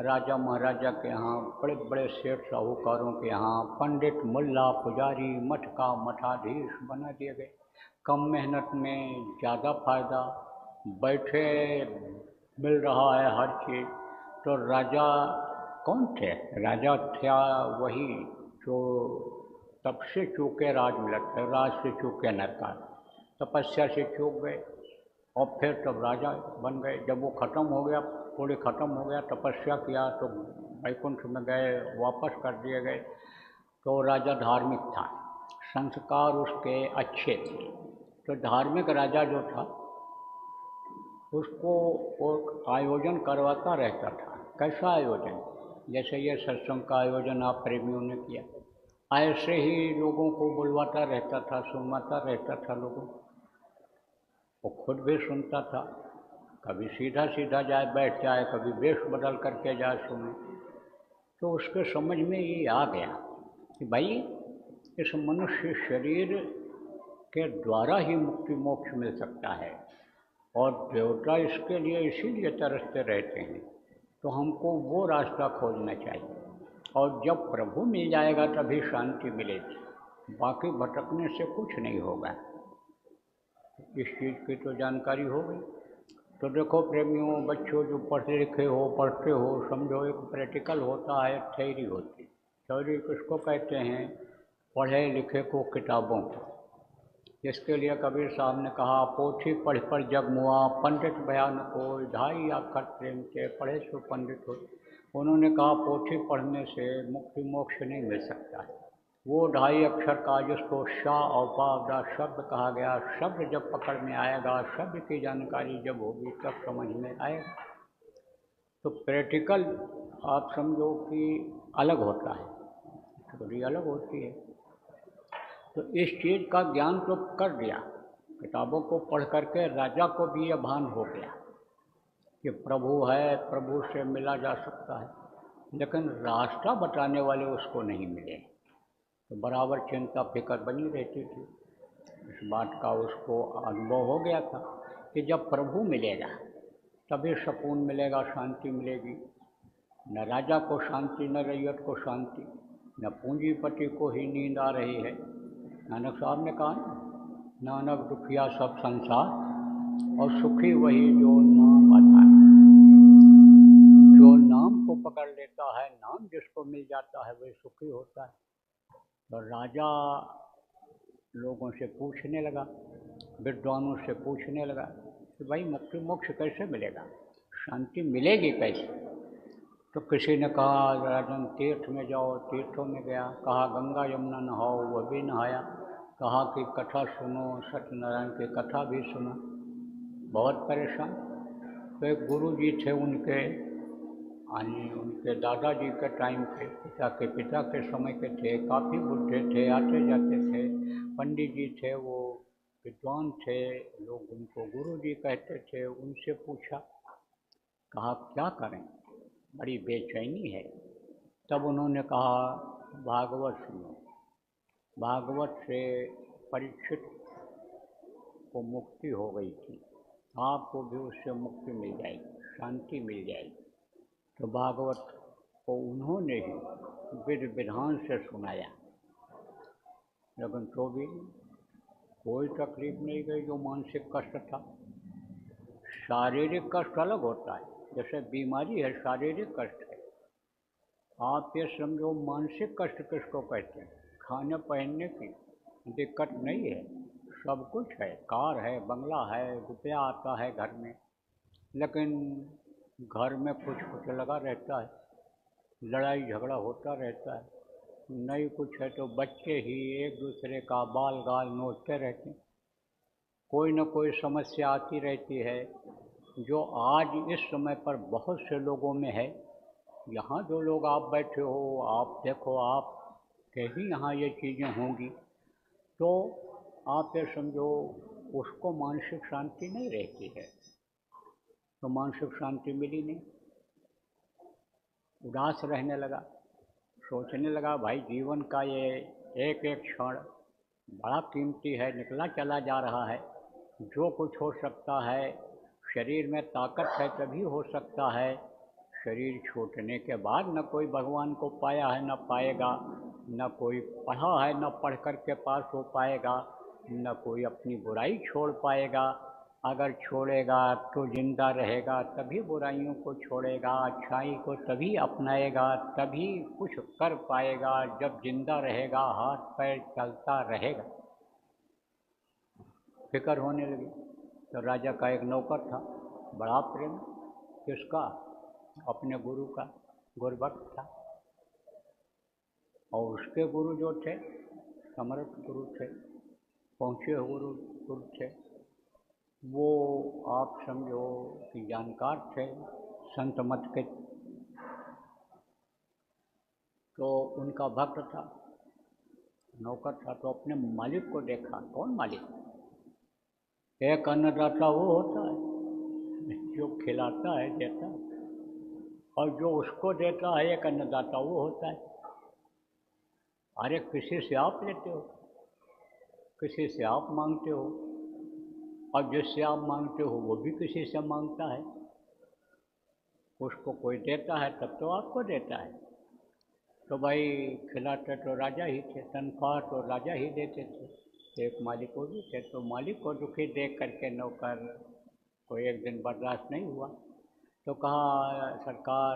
राजा महाराजा के यहाँ, बड़े बड़े सेठ साहूकारों के यहाँ, पंडित मुल्ला पुजारी मठ का मठाधीश बना दिए गए। कम मेहनत में ज़्यादा फायदा, बैठे मिल रहा है हर चीज़। तो राजा कौन थे? राजा था वही जो तप से चूके राज मिलत है, राज से चूके नरकार, तपस्या से चूक गए और फिर तब राजा बन गए। जब वो ख़त्म हो गया, पूरे ख़त्म हो गया, तपस्या किया तो वैकुंठ में गए, वापस कर दिए गए। तो राजा धार्मिक था, संस्कार उसके अच्छे थे। तो धार्मिक राजा जो था उसको वो आयोजन करवाता रहता था। कैसा आयोजन? जैसे ये सत्संग का आयोजन आप प्रेमियों ने किया, ऐसे ही लोगों को बुलवाता रहता था, सुनवाता रहता था लोगों को। वो खुद भी सुनता था, कभी सीधा सीधा जाए बैठ जाए, कभी वेश बदल करके जाए सुने। तो उसके समझ में ये आ गया कि भाई इस मनुष्य शरीर के द्वारा ही मुक्ति मोक्ष मिल सकता है और देवता इसके लिए इसीलिए तरसते रहते हैं। तो हमको वो रास्ता खोजना चाहिए और जब प्रभु मिल जाएगा तभी शांति मिलेगी, बाकी भटकने से कुछ नहीं होगा। इस चीज़ की तो जानकारी हो गई। तो देखो प्रेमियों, बच्चों जो पढ़े लिखे हो, पढ़ते हो, समझो एक प्रैक्टिकल होता है, थ्योरी होती है। थ्योरी किसको कहते हैं? पढ़े लिखे को, किताबों को। जिसके लिए कबीर साहब ने कहा, पोथी पढ़ पर जग मुआ, पंडित बयान को ढाई आखर प्रेम के, पढ़े सो पंडित हो। उन्होंने कहा पोथी पढ़ने से मुक्ति मोक्ष नहीं मिल सकता है। वो ढाई अक्षर का जिसको शाह और पावदा शब्द कहा गया, शब्द जब पकड़ में आएगा, शब्द की जानकारी जब होगी तब समझ में आएगा। तो प्रैक्टिकल आप समझो कि अलग होता है, थोड़ी अलग होती है। तो इस चीज़ का ज्ञान तो कर दिया, किताबों को पढ़ करके राजा को भी यह भान हो गया कि प्रभु है, प्रभु से मिला जा सकता है, लेकिन रास्ता बताने वाले उसको नहीं मिले। तो बराबर चिंता फिक्र बनी रहती थी। इस बात का उसको अनुभव हो गया था कि जब प्रभु मिलेगा तभी सुकून मिलेगा, शांति मिलेगी। न राजा को शांति, न रैयत को शांति, न पूंजीपति को ही नींद आ रही है। नानक साहब ने कहा, नानक दुखिया सब संसार और सुखी वही जो नाम आता है। जो नाम को पकड़ लेता है, नाम जिसको मिल जाता है वही सुखी होता है। तो राजा लोगों से पूछने लगा, विद्वानों से पूछने लगा कि भाई मुक्ति मोक्ष कैसे मिलेगा, शांति मिलेगी कैसे? तो किसी ने कहा राजन तीर्थ में जाओ, तीर्थों में गया। कहा गंगा यमुना नहाओ, वह भी नहाया। कहा कि कथा सुनो, सत्यनारायण की कथा भी सुना। बहुत परेशान। तो एक गुरु जी थे उनके, उनके दादाजी के टाइम के, पिता के समय के थे, काफ़ी बुढ़े थे, आते जाते थे, पंडित जी थे, वो विद्वान थे, लोग उनको गुरु जी कहते थे। उनसे पूछा, कहा क्या करें, बड़ी बेचैनी है। तब उन्होंने कहा भागवत सुनो। भागवत से परीक्षित को मुक्ति हो गई थी, आपको भी उससे मुक्ति मिल जाएगी, शांति मिल जाएगी। तो भागवत को उन्होंने ही विधि विधान से सुनाया, लेकिन तो भी कोई तकलीफ नहीं गई। जो मानसिक कष्ट था, शारीरिक कष्ट अलग होता है, जैसे बीमारी है शारीरिक कष्ट है। आप ये समझो मानसिक कष्ट किसको कहते हैं? खाने पहनने की दिक्कत नहीं है, सब कुछ है, कार है, बंगला है, रुपया आता है घर में, लेकिन घर में कुछ कुछ लगा रहता है, लड़ाई झगड़ा होता रहता है। नहीं कुछ है तो बच्चे ही एक दूसरे का बाल गाल नोचते रहते हैं, कोई न कोई समस्या आती रहती है, जो आज इस समय पर बहुत से लोगों में है। यहाँ जो लोग आप बैठे हो, आप देखो, आप के ही यहाँ ये चीज़ें होंगी, तो आप ये समझो उसको मानसिक शांति नहीं रहती है। तो मानसिक शांति मिली नहीं, उदास रहने लगा, सोचने लगा भाई जीवन का ये एक एक क्षण बड़ा कीमती है, निकला चला जा रहा है, जो कुछ हो सकता है, शरीर में ताकत है तभी हो सकता है। शरीर छूटने के बाद न कोई भगवान को पाया है न पाएगा, न कोई पढ़ा है न पढ़ कर के पास हो पाएगा, न कोई अपनी बुराई छोड़ पाएगा। अगर छोड़ेगा तो जिंदा रहेगा, तभी बुराइयों को छोड़ेगा, अच्छाई को तभी अपनाएगा, तभी कुछ कर पाएगा। जब जिंदा रहेगा, हाथ पैर चलता रहेगा। फिक्र होने लगी। तो राजा का एक नौकर था, बड़ा प्रेम किसका, अपने गुरु का, गुरुभक्त था। और उसके गुरु जो थे समर्थ गुरु थे, पहुँचे गुरु थे। वो आप समझो कि जानकार थे संत मत के। तो उनका भक्त था, नौकर था। तो अपने मालिक को देखा। कौन मालिक? एक अन्नदाता वो होता है जो खिलाता है, देता है, और जो उसको देता है एक अन्नदाता वो होता है। अरे किसी से आप लेते हो, किसी से आप मांगते हो, और जिससे आप मांगते हो वो भी किसी से मांगता है। उसको कोई देता है तब तो आपको देता है। तो भाई खिलाते तो राजा ही थे, तनख्वाह तो राजा ही देते थे। तो एक मालिक को भी थे। तो मालिक को दुखी देख करके नौकर को एक दिन बर्दाश्त नहीं हुआ। तो कहा, सरकार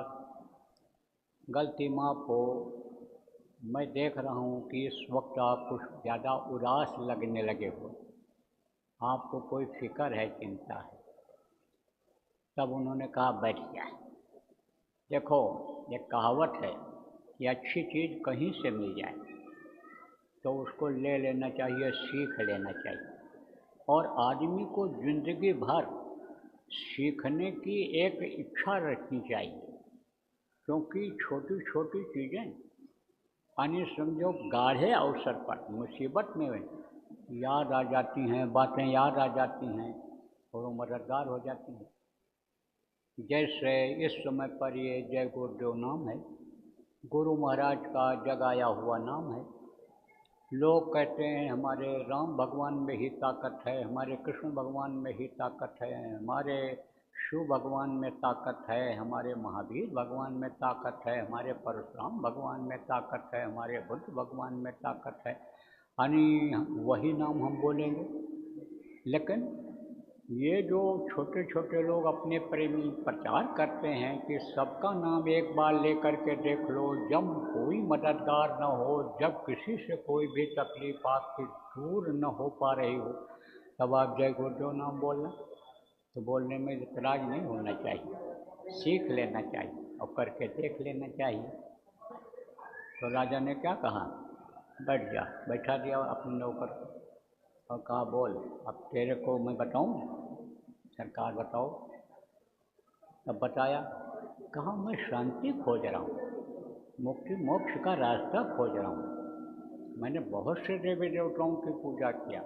गलती माफ़ हो, मैं देख रहा हूँ कि इस वक्त आप कुछ ज़्यादा उदास लगने लगे हो, आपको कोई फिक्र है, चिंता है। तब उन्होंने कहा, बैठ जाए। देखो, ये कहावत है कि अच्छी चीज़ कहीं से मिल जाए तो उसको ले लेना चाहिए, सीख लेना चाहिए। और आदमी को जिंदगी भर सीखने की एक इच्छा रखनी चाहिए, क्योंकि छोटी छोटी चीज़ें यानी समझो गाढ़े अवसर पर मुसीबत में याद आ जाती हैं, बातें याद आ जाती हैं और वो मददगार हो जाती हैं। जैसे इस समय पर ये जय गुरुदेव नाम है, गुरु महाराज का जगाया हुआ नाम है। लोग कहते हैं हमारे राम भगवान में ही ताकत है, हमारे कृष्ण भगवान में ही ताकत है, हमारे शिव भगवान में ताकत है, हमारे महावीर भगवान में ताकत है, हमारे परशुराम भगवान में ताकत है, हमारे बुद्ध भगवान में ताकत है। यानी वही नाम हम बोलेंगे। लेकिन ये जो छोटे छोटे लोग अपने प्रेमी प्रचार करते हैं कि सबका नाम एक बार ले करके देख लो, जब कोई मददगार न हो, जब किसी से कोई भी तकलीफ आपकी दूर न हो पा रही हो, तब आप जय गुरुदेव नाम बोलना। तो बोलने में इतराज नहीं होना चाहिए, सीख लेना चाहिए और करके देख लेना चाहिए। तो राजा ने क्या कहा, बैठ जा। बैठा दिया अपने नौकर को और कहा, बोल, अब तेरे को मैं बताऊं, सरकार बताओ। तब बताया। कहा, मैं शांति खोज रहा हूँ, मुक्ति मोक्ष का रास्ता खोज रहा हूँ। मैंने बहुत से देवी देवताओं की पूजा किया,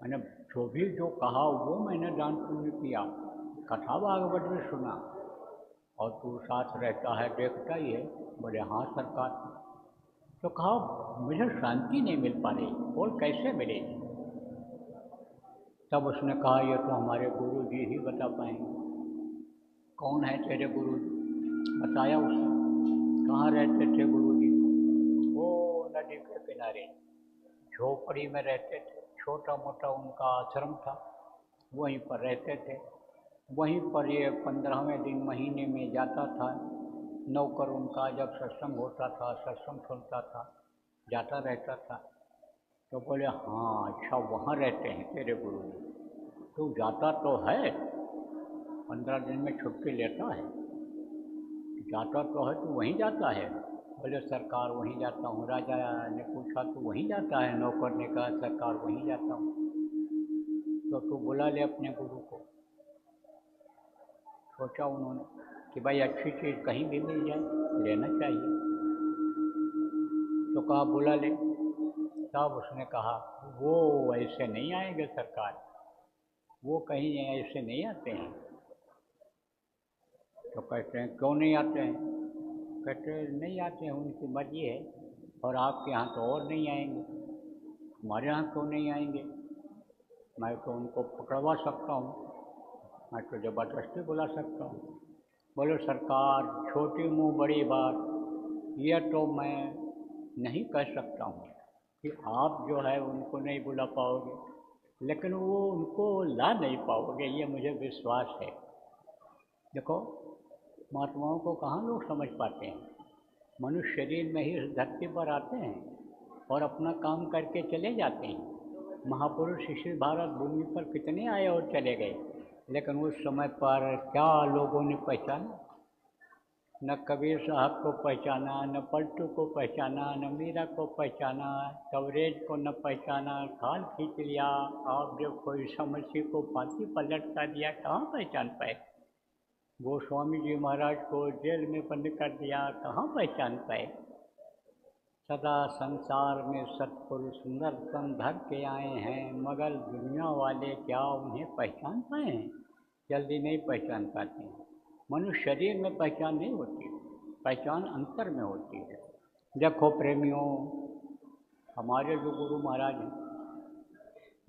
मैंने जो भी जो कहा वो मैंने दान पुण्य किया, कथा भागवत में सुना, और तू साथ रहता है, देखता ही है। बोले, हाँ सरकार। तो कहा, मुझे शांति नहीं मिल पा रही, बोल कैसे मिलेगी? तब उसने कहा, ये तो हमारे गुरु जी ही बता पाएंगे। कौन है तेरे गुरु जी? बताया उसने। कहाँ रहते थे गुरु जी? वो नदी के किनारे झोपड़ी में रहते थे, छोटा मोटा उनका आश्रम था, वहीं पर रहते थे। वहीं पर ये 15वें दिन महीने में जाता था, नौकर उनका जब सत्संग होता था, सत्संग सुनता था, जाता रहता था। तो बोले, हाँ अच्छा, वहाँ रहते हैं तेरे गुरु जी। तू जाता तो है, 15 दिन में छुट्टी लेता है, जाता तो है, तू वहीं जाता है? बोले, सरकार वहीं जाता हूँ। राजा ने पूछा, तू वहीं जाता है? नौकर ने कहा, सरकार वहीं जाता हूँ। तो तू बुला ले अपने गुरु को। सोचा उन्होंने कि भाई अच्छी चीज़ कहीं भी मिल जाए, लेना चाहिए। तो कहा, बुला ले। तब उसने कहा, वो ऐसे नहीं आएंगे सरकार, वो कहीं ऐसे नहीं आते हैं। तो कहते हैं, क्यों नहीं आते हैं? कहते हैं, नहीं आते हैं, उनकी मर्जी है, और आपके यहाँ तो और नहीं आएंगे, हमारे यहाँ क्यों नहीं आएंगे? मैं तो उनको पकड़वा सकता हूँ, मैं तो ज़बरदस्ती बुला सकता हूँ। बोले सरकार छोटी मुँह बड़ी बात, यह तो मैं नहीं कह सकता हूँ कि आप जो है उनको नहीं बुला पाओगे, लेकिन वो उनको ला नहीं पाओगे, ये मुझे विश्वास है। देखो, महात्माओं को कहाँ लोग समझ पाते हैं। मनुष्य शरीर में ही इस धरती पर आते हैं और अपना काम करके चले जाते हैं। महापुरुष इसी भारत भूमि पर कितने आए और चले गए, लेकिन उस समय पर क्या लोगों ने पहचाना? न कबीर साहब को पहचाना, न पलटू को पहचाना, न मीरा को पहचाना, कवरेज को न पहचाना, खाल खींच लिया। आप देखो ईसा मसीह को फांसी पर लटका दिया, कहाँ पहचान पाए? गोस्वामी जी महाराज को जेल में बंद कर दिया, कहाँ पहचान पाए? सदा संसार में सत्पुरुष सुंदर तन धर के आए हैं, मगर दुनिया वाले क्या उन्हें पहचान पाए हैं? जल्दी नहीं पहचान पाते हैं। मनुष्य शरीर में पहचान नहीं होती, पहचान अंतर में होती है। देखो प्रेमियों, हमारे जो गुरु महाराज हैं,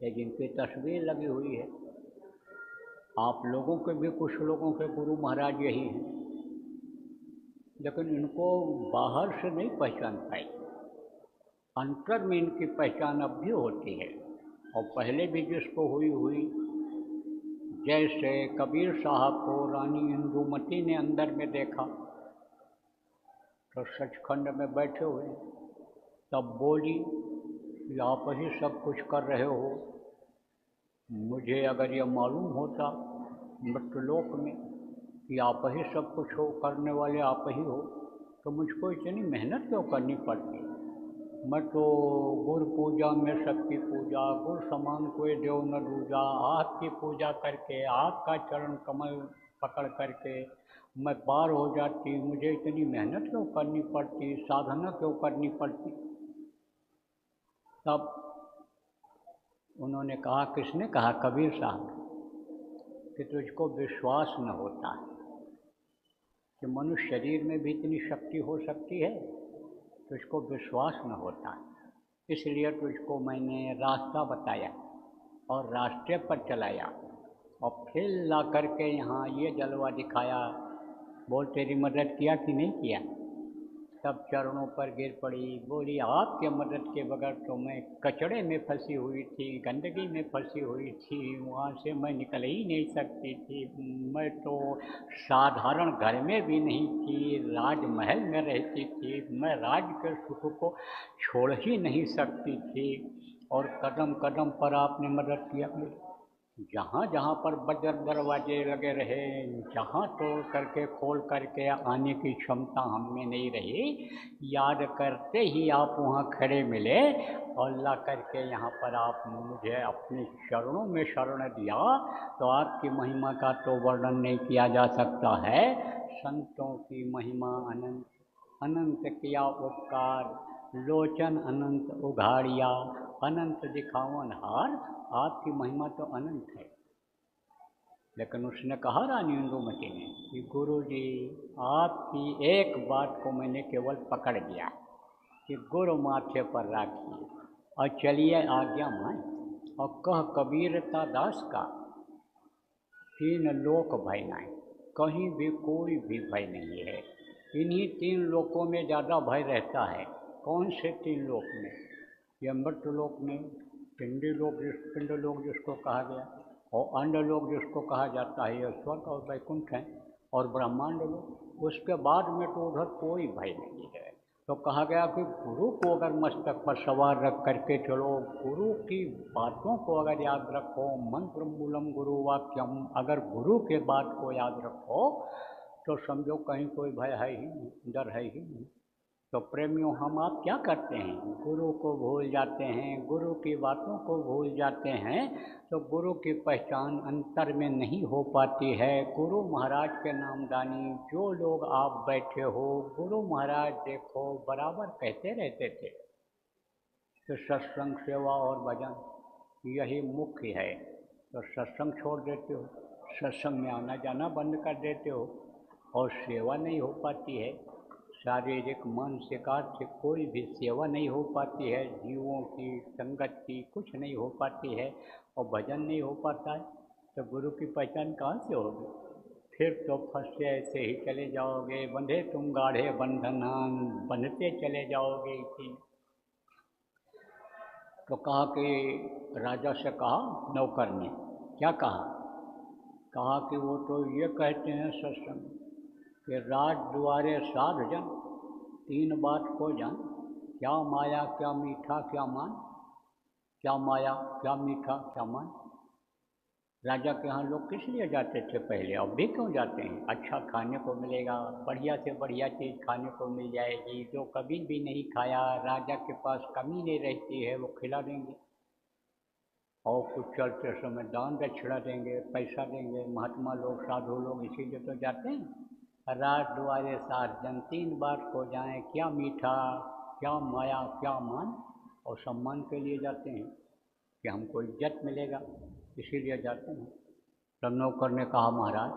ये जिनकी तस्वीर लगी हुई है, आप लोगों के भी कुछ लोगों के गुरु महाराज यही हैं, लेकिन इनको बाहर से नहीं पहचान पाई, अंतर में इनकी पहचान अब भी होती है। और पहले भी जिसको हुई हुई, जैसे कबीर साहब को रानी इंदुमती ने अंदर में देखा तो सचखंड में बैठे हुए, तब बोली कि आप ही सब कुछ कर रहे हो, मुझे अगर यह मालूम होता मृत्युलोक में कि आप ही सब कुछ हो, करने वाले आप ही हो, तो मुझको इतनी मेहनत क्यों करनी पड़ती? मैं तो गुरु पूजा में शक्ति पूजा, गुरु समान कोई देव न दूजा, आपकी पूजा करके, आपका चरण कमल पकड़ करके मैं पार हो जाती, मुझे इतनी मेहनत क्यों करनी पड़ती, साधना क्यों करनी पड़ती? तब उन्होंने कहा, किसने कहा? कबीर साहब, कि तुझको विश्वास न होता है कि मनुष्य शरीर में भी इतनी शक्ति हो सकती है, तुझको विश्वास न होता है, इसलिए तुझको मैंने रास्ता बताया और रास्ते पर चलाया और फिर ला करके यहाँ ये जलवा दिखाया। बोल तेरी मदद किया कि नहीं किया? तब चरणों पर गिर पड़ी, बोली आपके मदद के बगैर तो मैं कचड़े में फंसी हुई थी, गंदगी में फंसी हुई थी, वहाँ से मैं निकल ही नहीं सकती थी, मैं तो साधारण घर में भी नहीं थी, राजमहल में रहती थी, मैं राज के सुख को छोड़ ही नहीं सकती थी, और कदम कदम पर आपने मदद किया। जहाँ जहाँ पर बजर दरवाजे लगे रहे, जहाँ तोड़ करके खोल करके आने की क्षमता हम में नहीं रही, याद करते ही आप वहाँ खड़े मिले और ला करके यहाँ पर आप मुझे अपने चरणों में शरण दिया, तो आपकी महिमा का तो वर्णन नहीं किया जा सकता है। संतों की महिमा अनंत, अनंत किया उपकार, लोचन अनंत उघाड़िया, अनंत दिखावन हार, आपकी महिमा तो अनंत है। लेकिन उसने कहा रानी इंदुमती ने कि गुरु जी, आपकी एक बात को मैंने केवल पकड़ लिया कि गुरु माथे पर राखिए और चलिए आज्ञा मान, और कह कबीरता दास का तीन लोक भय नाय, कहीं भी कोई भी भय नहीं है। इन्हीं तीन लोकों में ज़्यादा भय रहता है। कौन से तीन लोक में? यह मृत्यु लोक में, पिंडी लोक, पिंड लोक जिसको कहा गया, और अंड लोक जिसको कहा जाता है, यह स्वर्ग और वैकुंठ है, और ब्रह्मांड लोक। उसके बाद में तो उधर कोई भय नहीं है। तो कहा गया कि गुरु को अगर मस्तक पर सवार रख करके चलो, गुरु की बातों को अगर याद रखो, मंत्र मूलम गुरु वाक्यम, अगर गुरु के बात को याद रखो तो समझो कहीं कोई भय है ही नहीं, डर है ही नहीं। तो प्रेमियों, हम आप क्या करते हैं? गुरु को भूल जाते हैं, गुरु की बातों को भूल जाते हैं, तो गुरु की पहचान अंतर में नहीं हो पाती है। गुरु महाराज के नामदानी जो लोग आप बैठे हो, गुरु महाराज देखो बराबर कहते रहते थे कि सत्संग, सेवा और भजन यही मुख्य है। तो सत्संग छोड़ देते हो, सत्संग में आना जाना बंद कर देते हो, और सेवा नहीं हो पाती है। शारीरिक मानसिक आर्थिक कोई भी सेवा नहीं हो पाती है, जीवों की संगत की कुछ नहीं हो पाती है और भजन नहीं हो पाता है, तो गुरु की पहचान कहाँ से होगी? फिर तो फंसे ऐसे ही चले जाओगे, बंधे तुम गाढ़े बंधनान, बंधते चले जाओगे इसी में। तो कहा कि राजा से कहा नौकर ने, क्या कहा? कहा कि वो तो ये कहते हैं सत्संग कि राज द्वारे साध जन, तीन बात को जान, क्या माया क्या मीठा क्या मान, क्या माया क्या मीठा क्या मान। राजा के यहाँ लोग किस लिए जाते थे पहले, अब भी क्यों जाते हैं? अच्छा खाने को मिलेगा, बढ़िया से बढ़िया चीज़ खाने को मिल जाएगी, जो कभी भी नहीं खाया, राजा के पास कमी नहीं रहती है, वो खिला देंगे। और कुछ चलते समय दान दक्षिणा देंगे, पैसा देंगे। महात्मा लोग साधु लोग इसीलिए तो जाते हैं। राज द्वारे साध जन, तीन बात को जाएं, क्या मीठा क्या माया क्या मान। और सम्मान के लिए जाते हैं कि हमको इज्जत मिलेगा, इसीलिए जाते हैं। तो नौकर ने कहा महाराज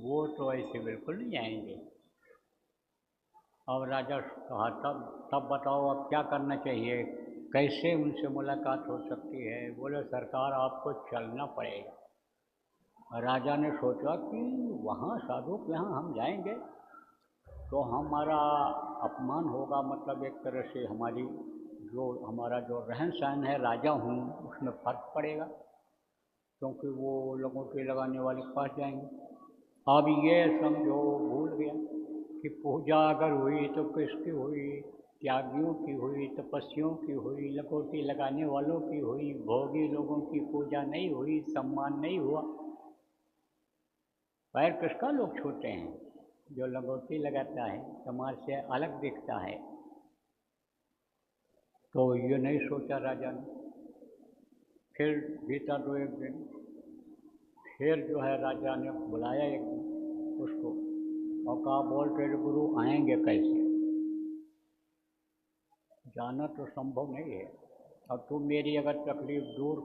वो तो ऐसे बिल्कुल नहीं आएंगे। अब राजा कहा तब बताओ अब क्या करना चाहिए, कैसे उनसे मुलाकात हो सकती है? बोले सरकार आपको चलना पड़ेगा। राजा ने सोचा कि वहाँ साधु के यहाँ हम जाएंगे तो हमारा अपमान होगा, मतलब एक तरह से हमारा जो रहन सहन है राजा हूँ उसमें फर्क पड़ेगा, क्योंकि वो लोगों के लगाने वाले के पास जाएंगे। अब ये समझो भूल गया कि पूजा अगर हुई तो किसकी हुई? त्यागियों की हुई, तपस्वियों की हुई, लकोटी लगाने वालों की हुई, भोगी लोगों की पूजा नहीं हुई, सम्मान नहीं हुआ। पैर किसका लोग छूते हैं? जो लंगोटी लगाता है, समाज से अलग दिखता है। तो ये नहीं सोचा राजा ने। फिर बीता दो एक दिन, फिर जो है राजा ने बुलाया एक दिन उसको और कहा बोल तेरे गुरु आएंगे कैसे? जाना तो संभव नहीं है। अब तू मेरी अगर तकलीफ दूर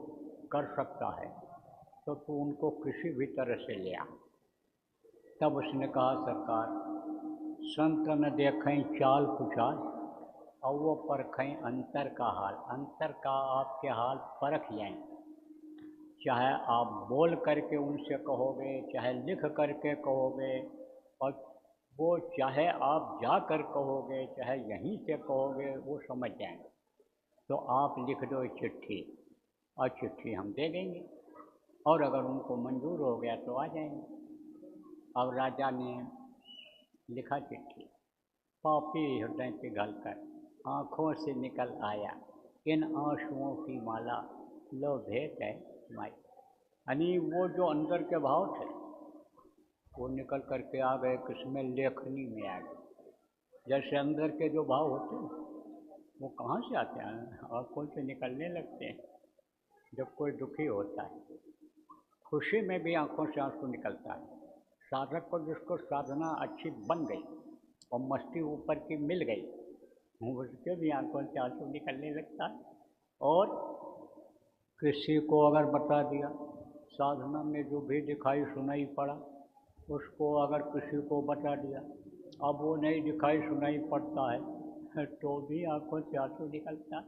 कर सकता है तो तू उनको किसी भी तरह से ले आ। तब उसने कहा सरकार संत न देखें चाल कुचाल, और वो परखें अंतर का हाल। अंतर का आपके हाल परख जाएं, चाहे आप बोल करके उनसे कहोगे, चाहे लिख करके कहोगे, और वो चाहे आप जाकर कहोगे, चाहे यहीं से कहोगे, वो समझ जाएंगे। तो आप लिख दो चिट्ठी और चिट्ठी हम दे देंगे, और अगर उनको मंजूर हो गया तो आ जाएंगे। अब राजा ने लिखा चिट्ठी, पापी हृदय पिघलकर आँखों से निकल आया, इन आंसुओं की माला लो भेंट है माई। यानी वो जो अंदर के भाव थे वो निकल करके आ गए, किसमें? लेखनी में आ गए। जैसे अंदर के जो भाव होते हैं वो कहाँ से आते हैं? आँखों से निकलने लगते हैं। जब कोई दुखी होता है, खुशी में भी आँखों से आंसू निकलता है। साधक को जिसको साधना अच्छी बन गई और मस्ती ऊपर की मिल गई, उसके भी आंखों से आंसू निकलने लगता है। और किसी को अगर बता दिया, साधना में जो भी दिखाई सुनाई पड़ा उसको अगर किसी को बता दिया, अब वो नहीं दिखाई सुनाई पड़ता है तो भी आंखों से आंसू निकलता है,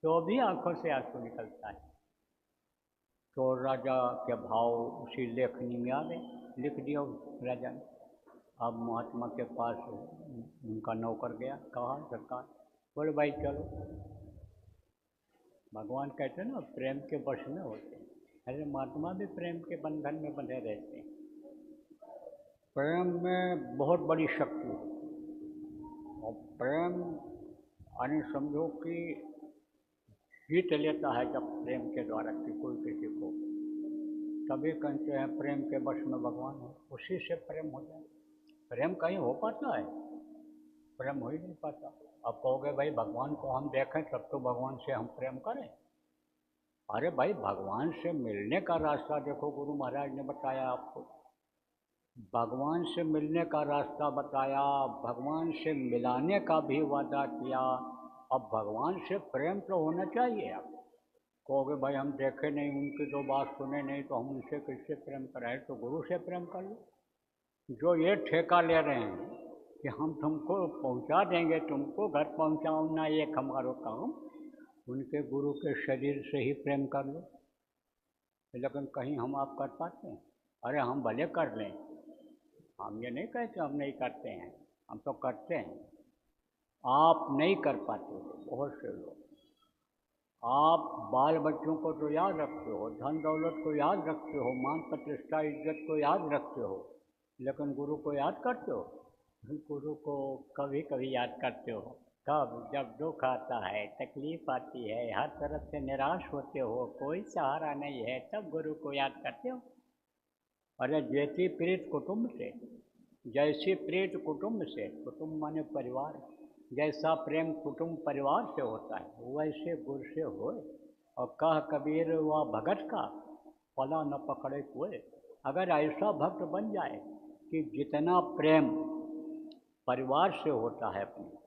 तो भी आंखों से आंसू निकलता है। तो राजा के भाव उसी लेखनी में आ गए, लिख दिया राजा ने। अब महात्मा के पास उनका नौकर गया, कहा सरकार, बोले भाई चलो। भगवान कहते हैं ना प्रेम के वश में होते हैं, अरे महात्मा भी प्रेम के बंधन में बंधे रहते हैं। प्रेम में बहुत बड़ी शक्ति है, और प्रेम यानी समझो कि जीत लेता है जब प्रेम के द्वारा कोई किसी को। तभी कहते हैं प्रेम के वश में भगवान हो, उसी से प्रेम हो जाए। प्रेम कहीं हो पाता है? प्रेम हो ही नहीं पाता। अब कहोगे भाई भगवान को हम देखें तब तो भगवान से हम प्रेम करें। अरे भाई भगवान से मिलने का रास्ता देखो, गुरु महाराज ने बताया आपको। भगवान से मिलने का रास्ता बताया, भगवान से मिलाने का भी वादा किया। अब भगवान से प्रेम तो होना चाहिए। आप कहोगे भाई हम देखे नहीं, उनकी तो बात सुने नहीं, तो हम उनसे किससे प्रेम कराएं? तो गुरु से प्रेम कर लो। जो ये ठेका ले रहे हैं कि हम तुमको पहुंचा देंगे, तुमको घर पहुंचाना एक हमारा काम, उनके गुरु के शरीर से ही प्रेम कर लो। लेकिन कहीं हम आप कर पाते हैं? अरे हम भले कर लें, हम ये नहीं कहते हम नहीं करते हैं, हम तो करते हैं। आप नहीं कर पाते हो बहुत से लोग। आप बाल बच्चों को तो याद रखते हो, धन दौलत को याद रखते हो, मान प्रतिष्ठा इज्जत को याद रखते हो, लेकिन गुरु को याद करते हो? गुरु को कभी कभी याद करते हो। कब? जब दुख आता है, तकलीफ आती है, हर तरफ से निराश होते हो, कोई सहारा नहीं है, तब गुरु को याद करते हो। अरे जैसी प्रीत कुटुंब से, जैसी प्रीत कुटुंब से, कुटुंब माने परिवार, जैसा प्रेम कुटुंब परिवार से होता है वैसे गुरु से होए। और कह कबीर व भगत का पला न पकड़े कोई। अगर ऐसा भक्त बन जाए कि जितना प्रेम परिवार से होता है, अपने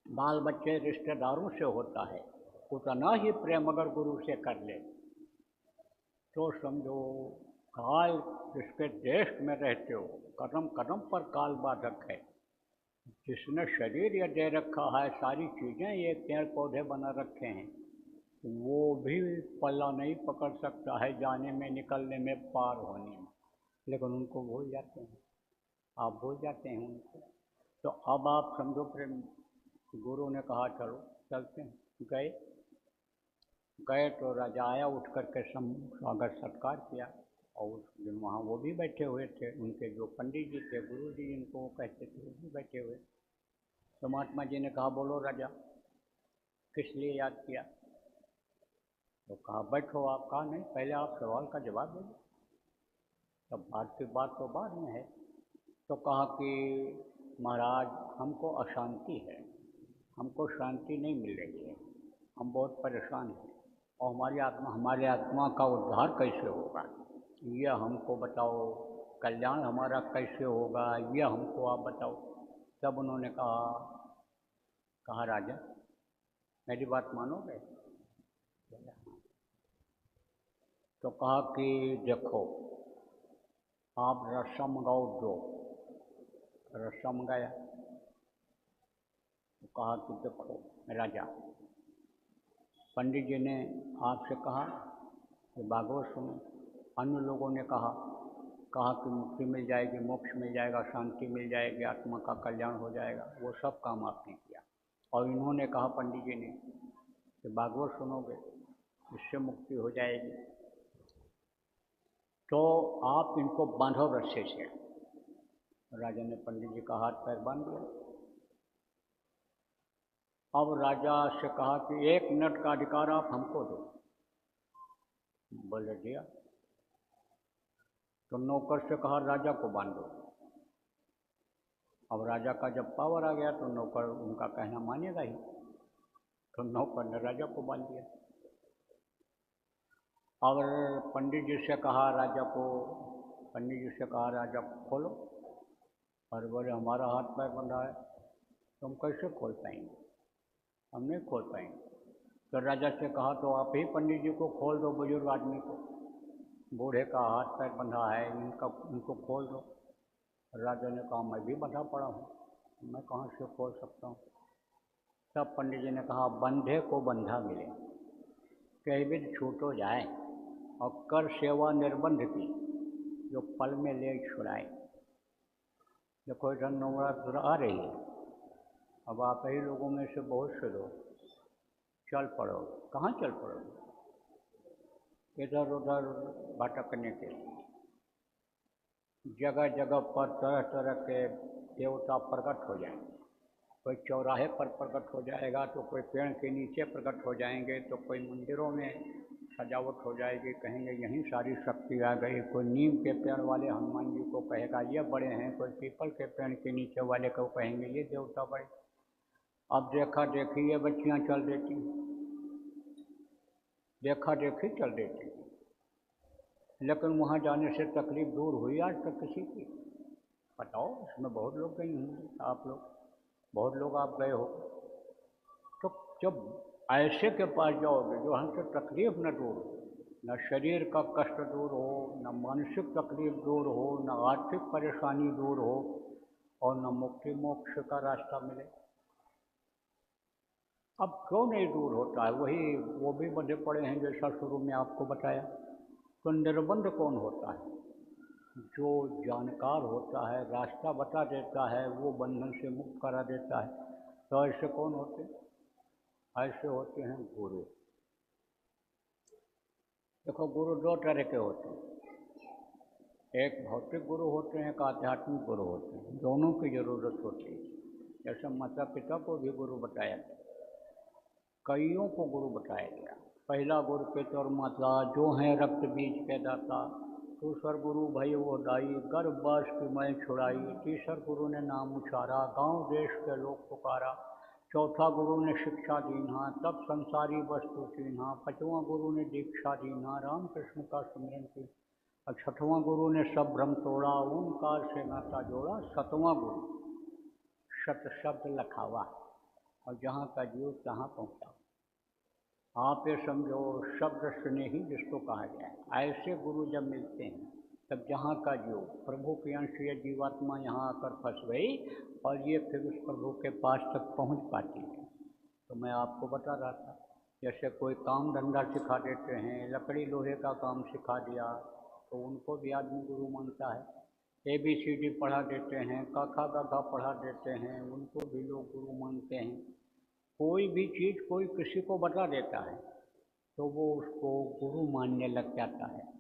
बाल बच्चे रिश्तेदारों से होता है, उतना ही प्रेम अगर गुरु से कर ले, तो समझो काल जिसके देश में रहते हो, कदम कदम पर काल बाधक है। जिसने शरीर ये दे रखा है, सारी चीज़ें ये पेड़ पौधे बना रखे हैं, वो भी पल्ला नहीं पकड़ सकता है जाने में, निकलने में, पार होने में। लेकिन उनको भूल जाते हैं, आप भूल जाते हैं उनको। तो अब आप समझो प्रेम, गुरु ने कहा चलो चलते हैं, गए। गए तो राजा आया, उठ करके स्वागत सत्कार किया। और उस दिन वहाँ वो भी बैठे हुए थे, उनके जो पंडित जी थे, गुरु जी जिनको वो कहते थे, वो भी बैठे हुए। तो महात्मा जी ने कहा बोलो राजा, किस लिए याद किया? तो कहा बैठो आप। कहा नहीं, पहले आप सवाल का जवाब दे दो, तब बात की बात तो बाद में है। तो कहा कि महाराज हमको अशांति है, हमको शांति नहीं मिल रही है, हम बहुत परेशान हैं, और हमारी आत्मा का उद्धार कैसे होगा, ये हमको बताओ। कल्याण हमारा कैसे होगा, ये हमको आप बताओ। तब उन्होंने कहा राजा मेरी बात मानोगे? तो कहा कि देखो, आप रस्सा मंगाओ 2। रस्सा मंगाया। तो कहा कि देखो राजा, पंडित जी ने आपसे कहा कि भागवत सुनो, अन्य लोगों ने कहा कि मुक्ति मिल जाएगी, मोक्ष मिल जाएगा, शांति मिल जाएगी, आत्मा का कल्याण हो जाएगा, वो सब काम आपने किया। और इन्होंने कहा पंडित जी ने कि भागवत सुनोगे इससे मुक्ति हो जाएगी, तो आप इनको बांधो रस्से से। राजा ने पंडित जी का हाथ पैर बांध दिया। अब राजा से कहा कि 1 मिनट का अधिकार आप हमको दो। बोले दिया। तो नौकर से कहा राजा को बांधो। अब राजा का जब पावर आ गया तो नौकर उनका कहना मानेगा ही, तो नौकर ने राजा को बांध दिया। और पंडित जी से कहा राजा को खोलो। और बोले हमारा हाथ पैर बंधा है, तो हम कैसे खोल पाएंगे, हम नहीं खोल पाएंगे। तो राजा से कहा तो आप ही पंडित जी को खोल दो, बुजुर्ग आदमी को, बूढ़े का हाथ पैर बंधा है, इनको खोल दो। राजा ने कहा मैं भी बंधा पड़ा हूँ, मैं कहाँ से खोल सकता हूँ। तब पंडित जी ने कहा बंधे को बंधा मिले, कई भी छूटो जाए, और कर सेवा निर्बंध की, जो पल में ले छुड़ाए। देखो इधर नवरात्र आ रही है, अब आप ही लोगों में से बहुत से लोग चल पड़ो। कहाँ चल पड़ो? इधर उधर भटकने के लिए। जगह जगह पर तरह तरह के देवता प्रकट हो जाएंगे। कोई चौराहे पर प्रकट हो जाएगा, तो कोई पेड़ के नीचे प्रकट हो जाएंगे, तो कोई मंदिरों में सजावट हो जाएगी, कहेंगे यहीं सारी शक्ति आ गई। कोई नीम के पेड़ वाले हनुमान जी को कहेगा ये बड़े हैं, कोई पीपल के पेड़ के नीचे वाले को कहेंगे ये देवता बड़े। अब देखा देखी ये बच्चियाँ चल देती, देखा देखी चल देती, लेकिन वहाँ जाने से तकलीफ दूर हुई आज तक किसी की? बताओ, इसमें बहुत लोग गए होंगे, आप लोग बहुत लोग आप गए हो। तो जब ऐसे के पास जाओगे जो हमसे तकलीफ न दूर हो, न शरीर का कष्ट दूर हो, न मानसिक तकलीफ दूर हो, न आर्थिक परेशानी दूर हो, और न मुक्ति मोक्ष का रास्ता मिले। अब क्यों नहीं दूर होता है? वही वो भी बंधे पड़े हैं जैसा शुरू में आपको बताया। तो निर्बंध कौन होता है? जो जानकार होता है, रास्ता बता देता है, वो बंधन से मुक्त करा देता है। तो ऐसे कौन होते हैं? ऐसे होते हैं गुरु। देखो, गुरु दो तरह के होते हैं, एक भौतिक गुरु होते हैं, एक आध्यात्मिक गुरु होते हैं। दोनों की जरूरत होती है। जैसे माता पिता को भी गुरु बताया गया, कईयों को गुरु बताया गया। पहला गुरु पिता और माता जो हैं रक्त बीज के दाता। दूसर गुरु भई वो दाई, गर्भवास की मैं छुड़ाई। तीसर गुरु ने नाम उचारा, गांव देश के लोग पुकारा। चौथा गुरु ने शिक्षा दीना, तब संसारी वस्तु चीन्हा। पांचवां गुरु ने दीक्षा दीना, राम कृष्ण का सुमिरन की। और छठवां गुरु ने सब भ्रम तोड़ा, ओंकार से नाता जोड़ा। सतवां गुरु शत शब्द लखावा, और जहाँ का जीव तहाँ पहुँचा। आप ये समझो, शब्द स्नेही जिसको कहा गया है, ऐसे गुरु जब मिलते हैं तब जहाँ का जीव प्रभु की अंश ये जीवात्मा यहाँ आकर फंस गई और ये फिर उस प्रभु के पास तक पहुँच पाती है। तो मैं आपको बता रहा था, जैसे कोई काम धंधा सिखा देते हैं, लकड़ी लोहे का काम सिखा दिया तो उनको भी आदमी गुरु मानता है। ABCD पढ़ा देते हैं, क ख ग घ पढ़ा देते हैं, उनको भी लोग गुरु मानते हैं। कोई भी चीज़ कोई किसी को बता देता है तो वो उसको गुरु मानने लग जाता है।